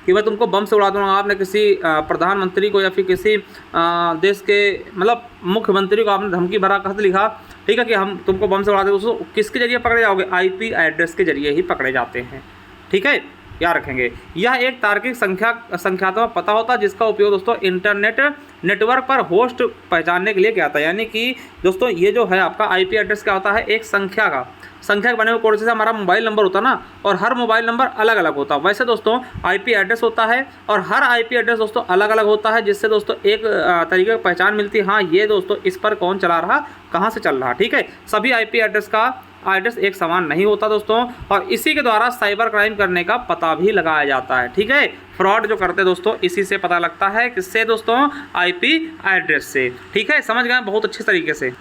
कि मैं तुमको बम से उड़ा दूंगा, आपने किसी प्रधानमंत्री को या फिर किसी देश के मतलब मुख्यमंत्री को आपने धमकी भरा खत लिखा, ठीक है, कि हम तुमको बम से उड़ा देंगे, दोस्तों किसके जरिए पकड़े जाओगे, IP एड्रेस के जरिए ही पकड़े जाते हैं। ठीक है, याद रखेंगे। यह एक तार्किक संख्यात्मक पता होता है जिसका उपयोग दोस्तों इंटरनेट नेटवर्क पर होस्ट पहचानने के लिए किया था। यानी कि दोस्तों ये जो है आपका IP एड्रेस क्या होता है, एक संख्या के बने हुए कोड से हमारा मोबाइल नंबर होता ना, और हर मोबाइल नंबर अलग अलग होता है। वैसे दोस्तों IP एड्रेस होता है और हर IP एड्रेस दोस्तों अलग अलग होता है, जिससे दोस्तों एक तरीके की पहचान मिलती है, हाँ ये दोस्तों इस पर कौन चला रहा, कहाँ से चल रहा। ठीक है, सभी IP एड्रेस का एड्रेस एक समान नहीं होता दोस्तों, और इसी के द्वारा साइबर क्राइम करने का पता भी लगाया जाता है। ठीक है, फ्रॉड जो करते हैं दोस्तों इसी से पता लगता है, किससे दोस्तों, IP एड्रेस से। ठीक है, समझ गए बहुत अच्छे तरीके से।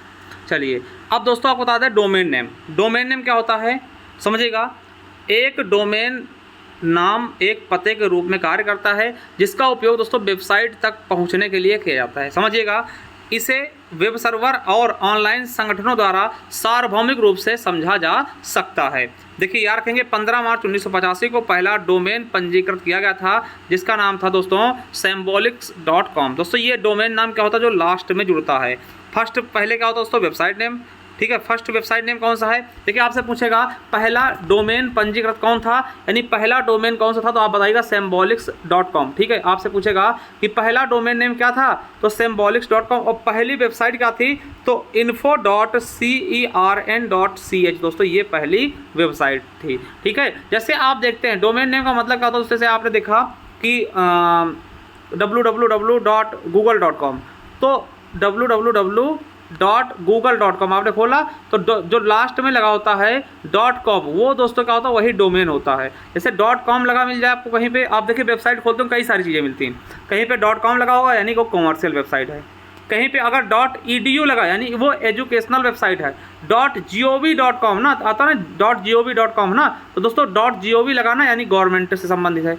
चलिए अब दोस्तों आपको बता दें डोमेन नेम। डोमेन नेम क्या होता है समझिएगा, एक डोमेन नाम एक पते के रूप में कार्य करता है जिसका उपयोग दोस्तों वेबसाइट तक पहुंचने के लिए किया जाता है। समझिएगा, इसे वेब सर्वर और ऑनलाइन संगठनों द्वारा सार्वभौमिक रूप से समझा जा सकता है। देखिए याद रखेंगे 15 मार्च 1985 को पहला डोमेन पंजीकृत किया गया था जिसका नाम था दोस्तों symbolics.com। दोस्तों ये डोमेन नाम क्या होता है जो लास्ट में जुड़ता है। फर्स्ट पहले क्या होता है दोस्तों वेबसाइट नेम, ठीक है। फर्स्ट वेबसाइट नेम कौन सा है, देखिए आपसे पूछेगा पहला डोमेन पंजीकृत कौन था, यानी पहला डोमेन कौन सा था, तो आप बताइएगा symbolics.com। ठीक है, आपसे पूछेगा कि पहला डोमेन नेम क्या था, तो symbolics.com। और पहली वेबसाइट क्या थी, तो info.cern.ch दोस्तों, ये पहली वेबसाइट थी। ठीक है, जैसे आप देखते हैं डोमेन नेम का मतलब क्या होता है, जैसे आपने देखा कि www.google.com, तो www.google.com आपने खोला तो जो लास्ट में लगा होता है .com, वो दोस्तों क्या होता है, वही डोमेन होता है। जैसे .com लगा मिल जाए आपको कहीं पे, आप देखिए वेबसाइट खोलते हो कई सारी चीज़ें मिलती हैं, कहीं पे .com लगा होगा यानी वो कॉमर्शियल वेबसाइट है, कहीं पे अगर .edu लगा यानी वो एजुकेशनल वेबसाइट है, .gov.com ना आता ना, .gov.com ना, तो दोस्तों .gov लगाना यानी गवर्नमेंट से संबंधित है।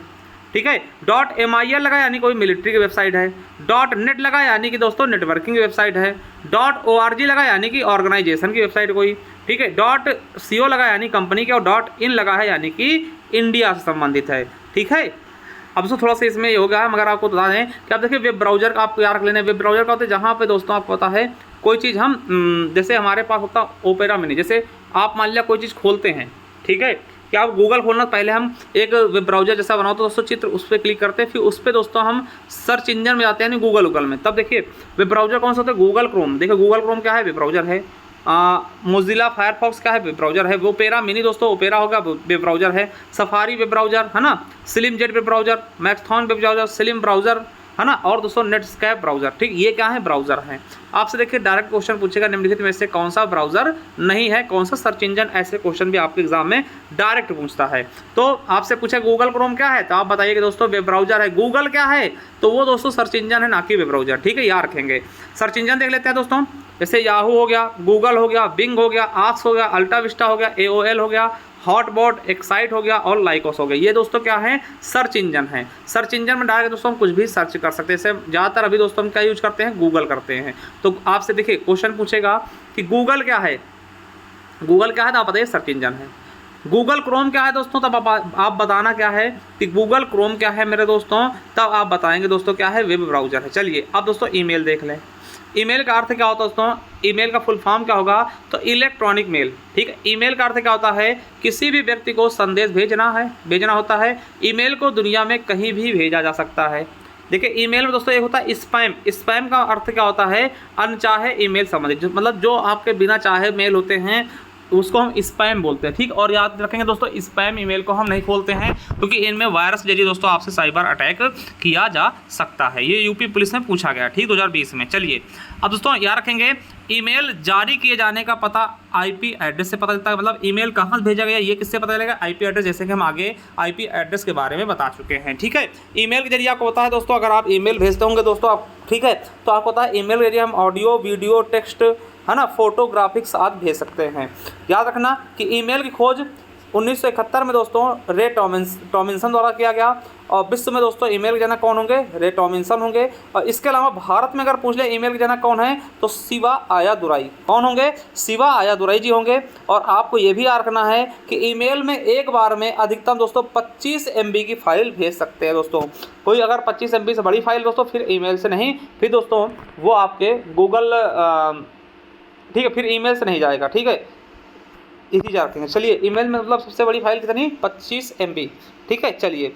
ठीक है, .mil लगा यानी कोई मिलिट्री की वेबसाइट है, .net लगा यानी कि दोस्तों नेटवर्किंग की वेबसाइट है, .org लगा यानी कि ऑर्गेनाइजेशन की वेबसाइट कोई। ठीक है, .co लगा यानी कंपनी के, और .in लगा है यानी कि इंडिया से संबंधित है। ठीक है, अब दोस्तों थोड़ा सा इसमें ये हो गया है, मगर आपको बता दें कि आप देखिए वेब ब्राउजर का आपको याद रख लेना। वेब ब्राउजर का होता है जहाँ पे दोस्तों आपको पता है कोई चीज़ हम जैसे हमारे पास होता ओपेरा मिनी, जैसे आप मान लिया कोई चीज़ खोलते हैं, ठीक है, कि आप गूगल खोलना पहले हम एक वेब ब्राउजर जैसा बनाओ तो दोस्तों चित्र उस पर क्लिक करते हैं, फिर उस पर दोस्तों हम सर्च इंजन में जाते हैं यानी गूगल में। तब देखिए वेब ब्राउजर कौन सा होता है, गूगल क्रोम। देखिए गूगल क्रोम क्या है, वेब ब्राउजर है। मोजिला फायरफॉक्स क्या है, वेब ब्राउजर है। वो ओपेरा मिनी दोस्तों ओपेरा होगा, वेब ब्राउजर है। सफारी वेब ब्राउजर है ना, Slimjet web browser, Maxthon web browser, SlimBrowser है ना, और दोस्तों नेटस्कैप ब्राउजर। ठीक, ये क्या है, ब्राउजर है। आपसे देखिए डायरेक्ट क्वेश्चन पूछेगा निम्नलिखित में से कौन सा ब्राउजर नहीं है, कौन सा सर्च इंजन, ऐसे क्वेश्चन भी आपके एग्जाम में डायरेक्ट पूछता है। तो आपसे पूछे गूगल क्रोम क्या है, तो आप बताइए कि दोस्तों वेब ब्राउजर है। गूगल क्या है, तो वो दोस्तों सर्च इंजन है, ना कि वेब ब्राउजर। ठीक है, याद रखेंगे। सर्च इंजन देख लेते हैं दोस्तों, जैसे याहू हो गया, गूगल हो गया, बिंग हो गया, आस्क हो गया, अल्टा विस्टा हो गया, AOL हो गया, हॉटबॉट, एक्साइट हो गया और लाइकोस हो गया। ये दोस्तों क्या है, सर्च इंजन है। सर्च इंजन में डायरेक्ट दोस्तों हम कुछ भी सर्च कर सकते हैं। जैसे ज़्यादातर अभी दोस्तों हम क्या यूज करते हैं, गूगल करते हैं। तो आपसे देखिए क्वेश्चन पूछेगा कि गूगल क्या है, गूगल क्या है, तो आप बताइए सर्च इंजन है। गूगल क्रोम क्या है दोस्तों, तब आप बताना क्या है कि गूगल क्रोम क्या है मेरे दोस्तों, तब आप बताएंगे दोस्तों क्या है, वेब ब्राउजर है। चलिए अब दोस्तों ईमेल देख लें। ईमेल का अर्थ क्या होता है दोस्तों, ईमेल का फुल फॉर्म क्या होगा, तो इलेक्ट्रॉनिक मेल। ठीक है, ईमेल का अर्थ क्या होता है, किसी भी व्यक्ति को संदेश भेजना होता है। ईमेल को दुनिया में कहीं भी भेजा जा सकता है। देखिए ईमेल में दोस्तों एक होता है स्पैम। स्पैम का अर्थ क्या होता है, अनचाहे ईमेल संबंधित, मतलब जो आपके बिना चाहे मेल होते हैं उसको हम स्पैम बोलते हैं। ठीक, और याद रखेंगे दोस्तों स्पैम ईमेल को हम नहीं खोलते हैं क्योंकि इनमें वायरस जरिए दोस्तों आपसे साइबर अटैक किया जा सकता है। ये यूपी पुलिस में पूछा गया, ठीक, 2020 में। चलिए अब दोस्तों याद रखेंगे ईमेल जारी किए जाने का पता IP एड्रेस से पता चलता है, मतलब ईमेल कहाँ भेजा गया ये किससे पता चलेगा, IP एड्रेस, जैसे कि हम आगे IP एड्रेस के बारे में बता चुके हैं। ठीक है, ईमेल के जरिए आपको पता है दोस्तों, अगर आप ईमेल भेजते होंगे दोस्तों आप, ठीक है, तो आपको पता है ईमेल के जरिए हम ऑडियो, वीडियो, टेक्स्ट है ना, फोटोग्राफिक्स आदि भेज सकते हैं। याद रखना कि ईमेल की खोज 1971 में दोस्तों रे टॉमिन्सन द्वारा किया गया, और विश्व में दोस्तों ईमेल के जनक कौन होंगे, रे टॉमिन्सन होंगे। और इसके अलावा भारत में अगर पूछ ले ईमेल के जनक कौन है, तो शिवा आयादुराई। कौन होंगे, शिवा आयादुराई जी होंगे। और आपको ये भी याद रखना है कि ईमेल में एक बार में अधिकतम दोस्तों 25 MB की फाइल भेज सकते हैं दोस्तों। कोई अगर 25 MB से बड़ी फाइल दोस्तों फिर ईमेल से नहीं, फिर दोस्तों वो आपके गूगल, ठीक है, फिर ईमेल से नहीं जाएगा। ठीक है, ये चीज़ रखेंगे। चलिए ईमेल में मतलब सबसे बड़ी फाइल कितनी, 25 MB। ठीक है, चलिए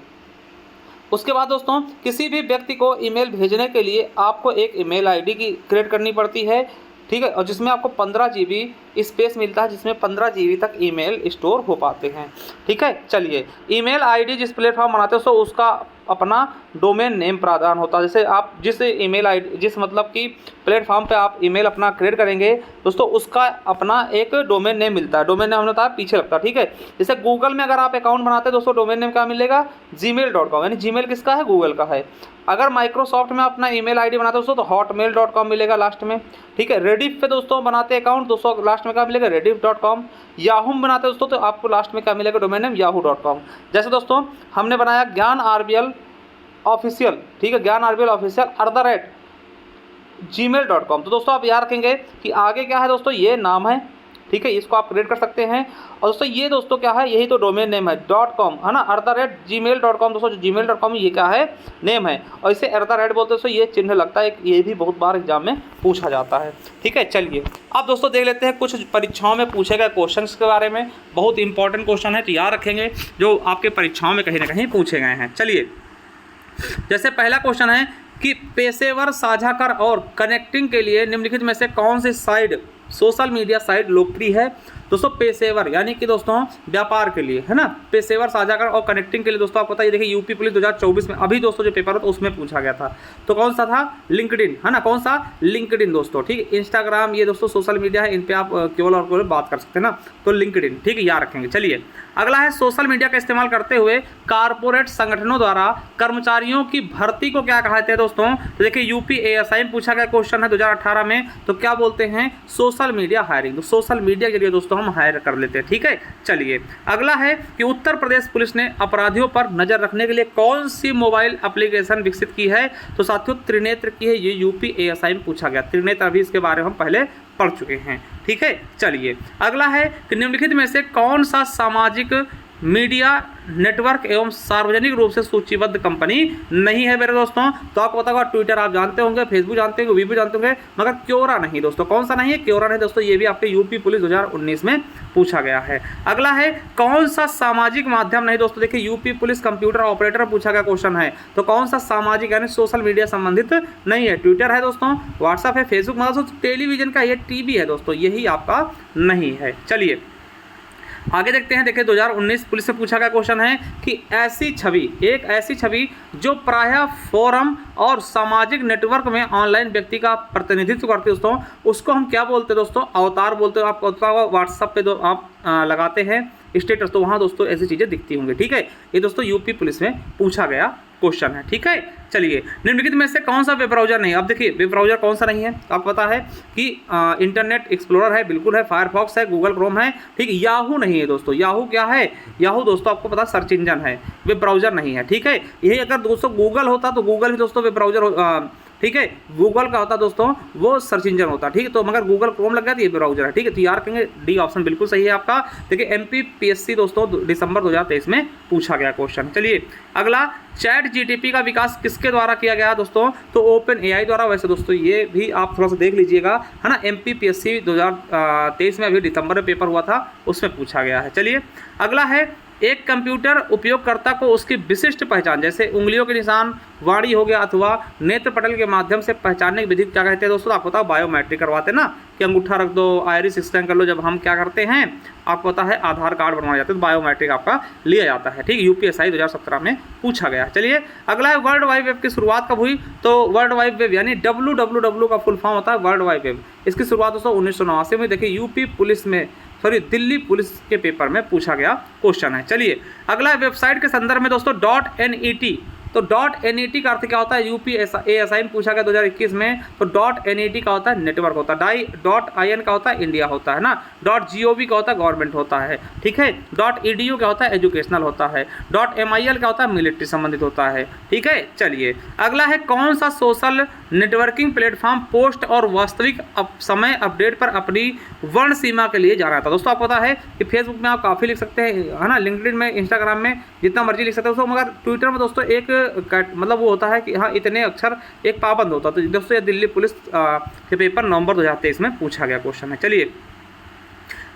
उसके बाद दोस्तों किसी भी व्यक्ति को ईमेल भेजने के लिए आपको एक ईमेल ID की क्रिएट करनी पड़ती है। ठीक है, और जिसमें आपको 15 GB स्पेस मिलता है, जिसमें 15 GB तक ईमेल स्टोर हो पाते हैं। ठीक है, चलिए ईमेल ID जिस प्लेटफॉर्म बनाते हो तो उसका अपना डोमेन नेम प्रावधान होता है। जैसे आप जिस ईमेल ID, जिस मतलब कि प्लेटफॉर्म पे आप ईमेल अपना क्रिएट करेंगे दोस्तों, उसका अपना एक डोमेन नेम मिलता है। डोमेन नेम हमने बताया पीछे लगता है। ठीक है, जैसे गूगल में अगर आप अकाउंट बनाते हैं दोस्तों, डोमेन नेम क्या मिलेगा, gmail.com, यानी जीमेल किसका है, गूगल का है। अगर माइक्रोसॉफ्ट में अपना ईमेल ID बनाते हो दोस्तों तो hotmail.com मिलेगा लास्ट में। ठीक है, रेडिफ पे दोस्तों बनाते अकाउंट दोस्तों, लास्ट में क्या मिलेगा, rediff.com। याहू में बनाते दोस्तों तो आपको लास्ट में क्या मिलेगा, डोमेन नेम yahoo.com। जैसे दोस्तों हमने बनाया ज्ञान RBL ऑफिशियल, ठीक है, ज्ञान RBL ऑफिशियल @gmail.com। तो दोस्तों आप याद रखेंगे कि आगे क्या है दोस्तों, ये नाम है, ठीक है, इसको आप क्रिएट कर सकते हैं। और दोस्तों ये दोस्तों क्या है, यही तो डोमेन नेम है .com है ना, @gmail.com। दोस्तों जो gmail.com ये क्या है, नेम है, और इसे @ बोलते हैं दोस्तों, ये चिन्ह लगता है, ये भी बहुत बार एग्जाम में पूछा जाता है। ठीक है, चलिए अब दोस्तों देख लेते हैं कुछ परीक्षाओं में पूछे गए क्वेश्चन के बारे में। बहुत इंपॉर्टेंट क्वेश्चन है, तो याद रखेंगे, जो आपके परीक्षाओं में कहीं ना कहीं पूछे गए हैं। चलिए, जैसे पहला क्वेश्चन है कि पेशेवर साझाकर और कनेक्टिंग के लिए निम्नलिखित में से कौन सी साइट, सोशल मीडिया साइट लोकप्रिय है। दोस्तों पेशेवर यानी कि दोस्तों व्यापार के लिए है ना, पेशेवर साझाकर और कनेक्टिंग के लिए दोस्तों आपको पता है, देखिए यूपी पुलिस 2024 में अभी दोस्तों जो पेपर होता उसमें पूछा गया था, तो कौन सा था, लिंक्डइन है ना, कौन सा, लिंक्डइन दोस्तों। ठीक है, इंस्टाग्राम ये दोस्तों सोशल मीडिया है, इन पे आप केवल और केवल बात कर सकते हैं ना, तो लिंक्डइन। ठीक है, याद रखेंगे। चलिए अगला है, सोशल मीडिया का इस्तेमाल करते हुए कारपोरेट संगठनों द्वारा कर्मचारियों की भर्ती को क्या कहते हैं दोस्तों। तो देखिए यूपी एएसआई में पूछा गया क्वेश्चन है 2018 में, तो क्या बोलते हैं, सोशल मीडिया हायरिंग। तो सोशल मीडिया के लिए दोस्तों हम हायर कर लेते हैं। ठीक है, चलिए अगला है कि उत्तर प्रदेश पुलिस ने अपराधियों पर नजर रखने के लिए कौन सी मोबाइल एप्लीकेशन विकसित की है। तो साथियों त्रिनेत्र की है, ये यूपी एएसआई में पूछा गया। त्रिनेत्र अभी इसके बारे में हम पहले पढ़ चुके हैं। ठीक है, चलिए अगला है कि निम्नलिखित में से कौन सा सामाजिक मीडिया नेटवर्क एवं सार्वजनिक रूप से सूचीबद्ध कंपनी नहीं है मेरे दोस्तों। तो आपको पता होगा, ट्विटर आप जानते होंगे, फेसबुक जानते होंगे, वीबो जानते होंगे, मगर क्योरा नहीं दोस्तों। कौन सा नहीं है, क्योरा नहीं दोस्तों, ये भी आपके यूपी पुलिस 2019 में पूछा गया है। अगला है, कौन सा सामाजिक माध्यम नहीं दोस्तों। देखिए यूपी पुलिस कंप्यूटर ऑपरेटर पूछा गया क्वेश्चन है, तो कौन सा सामाजिक यानी सोशल मीडिया संबंधित नहीं है। ट्विटर है दोस्तों, व्हाट्सएप है, फेसबुक, मतलब टेलीविजन का ये टीवी है दोस्तों, यही आपका नहीं है। चलिए आगे देखते हैं। देखिए 2019 पुलिस से पूछा गया क्वेश्चन है कि एक ऐसी छवि जो प्रायः फोरम और सामाजिक नेटवर्क में ऑनलाइन व्यक्ति का प्रतिनिधित्व करती है दोस्तों, उसको हम क्या बोलते हैं दोस्तों, अवतार बोलते हो। आपको व्हाट्सएप पे आप लगाते हैं स्टेटस, तो वहाँ दोस्तों ऐसी चीज़ें दिखती होंगी। ठीक है, ये दोस्तों यूपी पुलिस में पूछा गया क्वेश्चन है। ठीक है, चलिए निम्नलिखित में से कौन सा वेब ब्राउजर नहीं। अब देखिए वेब ब्राउजर कौन सा नहीं है, आपको पता है कि इंटरनेट एक्सप्लोरर है, बिल्कुल है, फायरफॉक्स है, गूगल क्रोम है। ठीक, याहू नहीं है दोस्तों। याहू क्या है, याहू दोस्तों आपको पता सर्च इंजन है, वेब ब्राउजर नहीं है। ठीक है, यही अगर दोस्तों गूगल होता तो गूगल ही दोस्तों वेब ब्राउजर, ठीक है, गूगल का होता दोस्तों वो सर्च इंजन होता। ठीक है, तो मगर गूगल क्रोम लग गया तो ये ब्राउजर है। ठीक है, तो यार कहेंगे डी ऑप्शन बिल्कुल सही है आपका। देखिए MPPSC दोस्तों दिसंबर 2023 में पूछा गया क्वेश्चन। चलिए अगला, चैट जीटीपी का विकास किसके द्वारा किया गया दोस्तों। तो ओपन एआई द्वारा। वैसे दोस्तों ये भी आप थोड़ा सा देख लीजिएगा है ना, MPPSC 2023 में अभी दिसंबर में पेपर हुआ था, उसमें पूछा गया है। चलिए अगला है, एक कंप्यूटर उपयोगकर्ता को उसकी विशिष्ट पहचान, जैसे उंगलियों के निशान, वाणी हो गया अथवा नेत्र पटल के माध्यम से पहचानने की विधि क्या कहते हैं दोस्तों। आपको पता है बायोमेट्रिक करवाते हैं ना, कि अंगूठा रख दो, आइरिस स्कैन कर लो, जब हम क्या करते हैं आपको पता है आधार कार्ड बनवाया जाता है, तो बायोमेट्रिक आपका लिया जाता है। ठीक, यूपीएसआई 2017 में पूछा गया। चलिए अगला है, वर्ल्ड वाइड वेब की शुरुआत कब हुई। तो वर्ल्ड वाइड वेब यानी WWW का फुल फॉर्म होता है वर्ल्ड वाइड वेब। इसकी शुरुआत दोस्तों 1989 में, देखिए यूपी पुलिस में दिल्ली पुलिस के पेपर में पूछा गया क्वेश्चन है। चलिए अगला, वेबसाइट के संदर्भ में दोस्तों .net। तो .net का अर्थ क्या होता है, यूपी एएसआई में पूछा गया 2021 में। तो .net का होता है नेटवर्क होता है, .in का होता है इंडिया होता है ना, .gov का होता है गवर्नमेंट होता है। ठीक है, .edu का होता है एजुकेशनल होता है, .mil का होता है मिलिट्री संबंधित होता है। ठीक है, चलिए अगला है, कौन सा सोशल नेटवर्किंग प्लेटफॉर्म पोस्ट और वास्तविक समय अपडेट पर अपनी वर्ण सीमा के लिए जाना था। दोस्तों आपको पता है कि फेसबुक में आप काफ़ी लिख सकते हैं है ना, लिंक्डइन में, इंस्टाग्राम में जितना मर्जी लिख सकते हैं दोस्तों, मगर ट्विटर में दोस्तों एक मतलब वो होता है कि हाँ इतने अक्षर एक पाबंद होता है। तो दोस्तों ये दिल्ली पुलिस के पेपर नवंबर 2023 में पूछा गया क्वेश्चन है। चलिए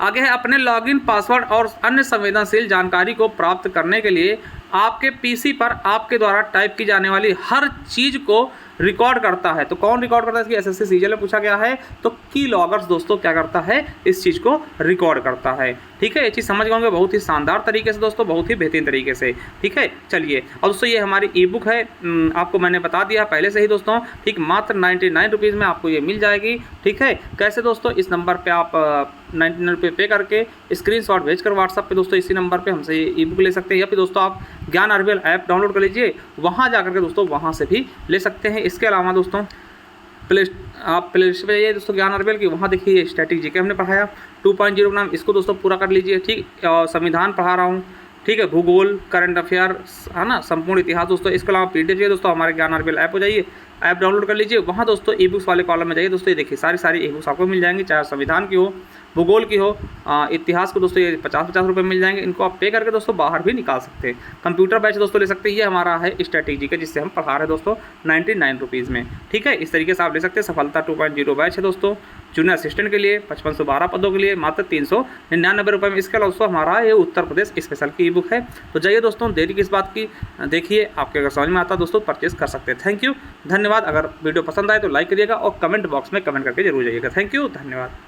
आगे है, अपने लॉगिन पासवर्ड और अन्य संवेदनशील जानकारी को प्राप्त करने के लिए आपके पीसी पर आपके द्वारा टाइप की जाने वाली हर चीज़ को रिकॉर्ड करता है। तो कौन रिकॉर्ड करता है, इसकी एसएससी सीजीएल में पूछा गया है। तो की लॉगर्स दोस्तों क्या करता है, इस चीज़ को रिकॉर्ड करता है। ठीक है, ये चीज़ समझ गए होंगे बहुत ही शानदार तरीके से दोस्तों, बहुत ही बेहतरीन तरीके से। ठीक है, चलिए और दोस्तों ये हमारी ई बुक है, आपको मैंने बता दिया पहले से ही दोस्तों। ठीक, मात्र 99 रुपीज़ में आपको ये मिल जाएगी। ठीक है, कैसे दोस्तों, इस नंबर पर आप 99 रुपये पे करके स्क्रीनशॉट भेजकर व्हाट्सएप पे दोस्तों इसी नंबर पे हमसे ई बुक ले सकते हैं, या फिर दोस्तों आप ज्ञान आरबीएल ऐप डाउनलोड कर लीजिए, वहाँ जा करके दोस्तों वहाँ से भी ले सकते हैं। इसके अलावा दोस्तों प्ले स्टोर पे दोस्तों ज्ञान आरबीएल की, वहाँ देखिए स्टैटिक जीके हमने पढ़ाया 2.0 नाम, इसको दोस्तों पूरा कर लीजिए। ठीक, और संविधान पढ़ा रहा हूँ। ठीक है, भूगोल, करंट अफेयर है ना, संपूर्ण इतिहास दोस्तों। इसके अलावा पीडीएफ है दोस्तों, हमारे ज्ञान आरबीएल ऐप हो जाइए, ऐप डाउनलोड कर लीजिए। वहाँ दोस्तों ई बुक्स वाले कॉलम में जाइए दोस्तों, ये देखिए सारी ई बुक्स आपको मिल जाएंगी, चाहे संविधान की हो, भूगोल की हो, इतिहास को दोस्तों ये 50-50 रुपये मिल जाएंगे। इनको आप पे करके दोस्तों बाहर भी निकाल सकते हैं। कंप्यूटर बैच दोस्तों ले सकते हैं, ये हमारा है स्ट्रैटेजी का, जिससे हम पढ़ा रहे हैं दोस्तों 99 रुपीज़ में। ठीक है, इस तरीके से आप ले सकते हैं। सफलता 2.0 बैच है दोस्तों जूनियर असिस्टेंट के लिए 5512 पदों के लिए मात्र 399 रुपये में। इसके अलावा दोस्तों हमारा ये उत्तर प्रदेश स्पेशल की ई बुक है। तो जाइए दोस्तों, देरी किस बात की, देखिए आपके अगर समझ में आता दोस्तों परचेस कर सकते हैं। थैंक यू, धन्यवाद। अगर वीडियो पसंद आए तो लाइक करिएगा और कमेंट बॉक्स में कमेंट करके जरूर जाइएगा। थैंक यू, धन्यवाद।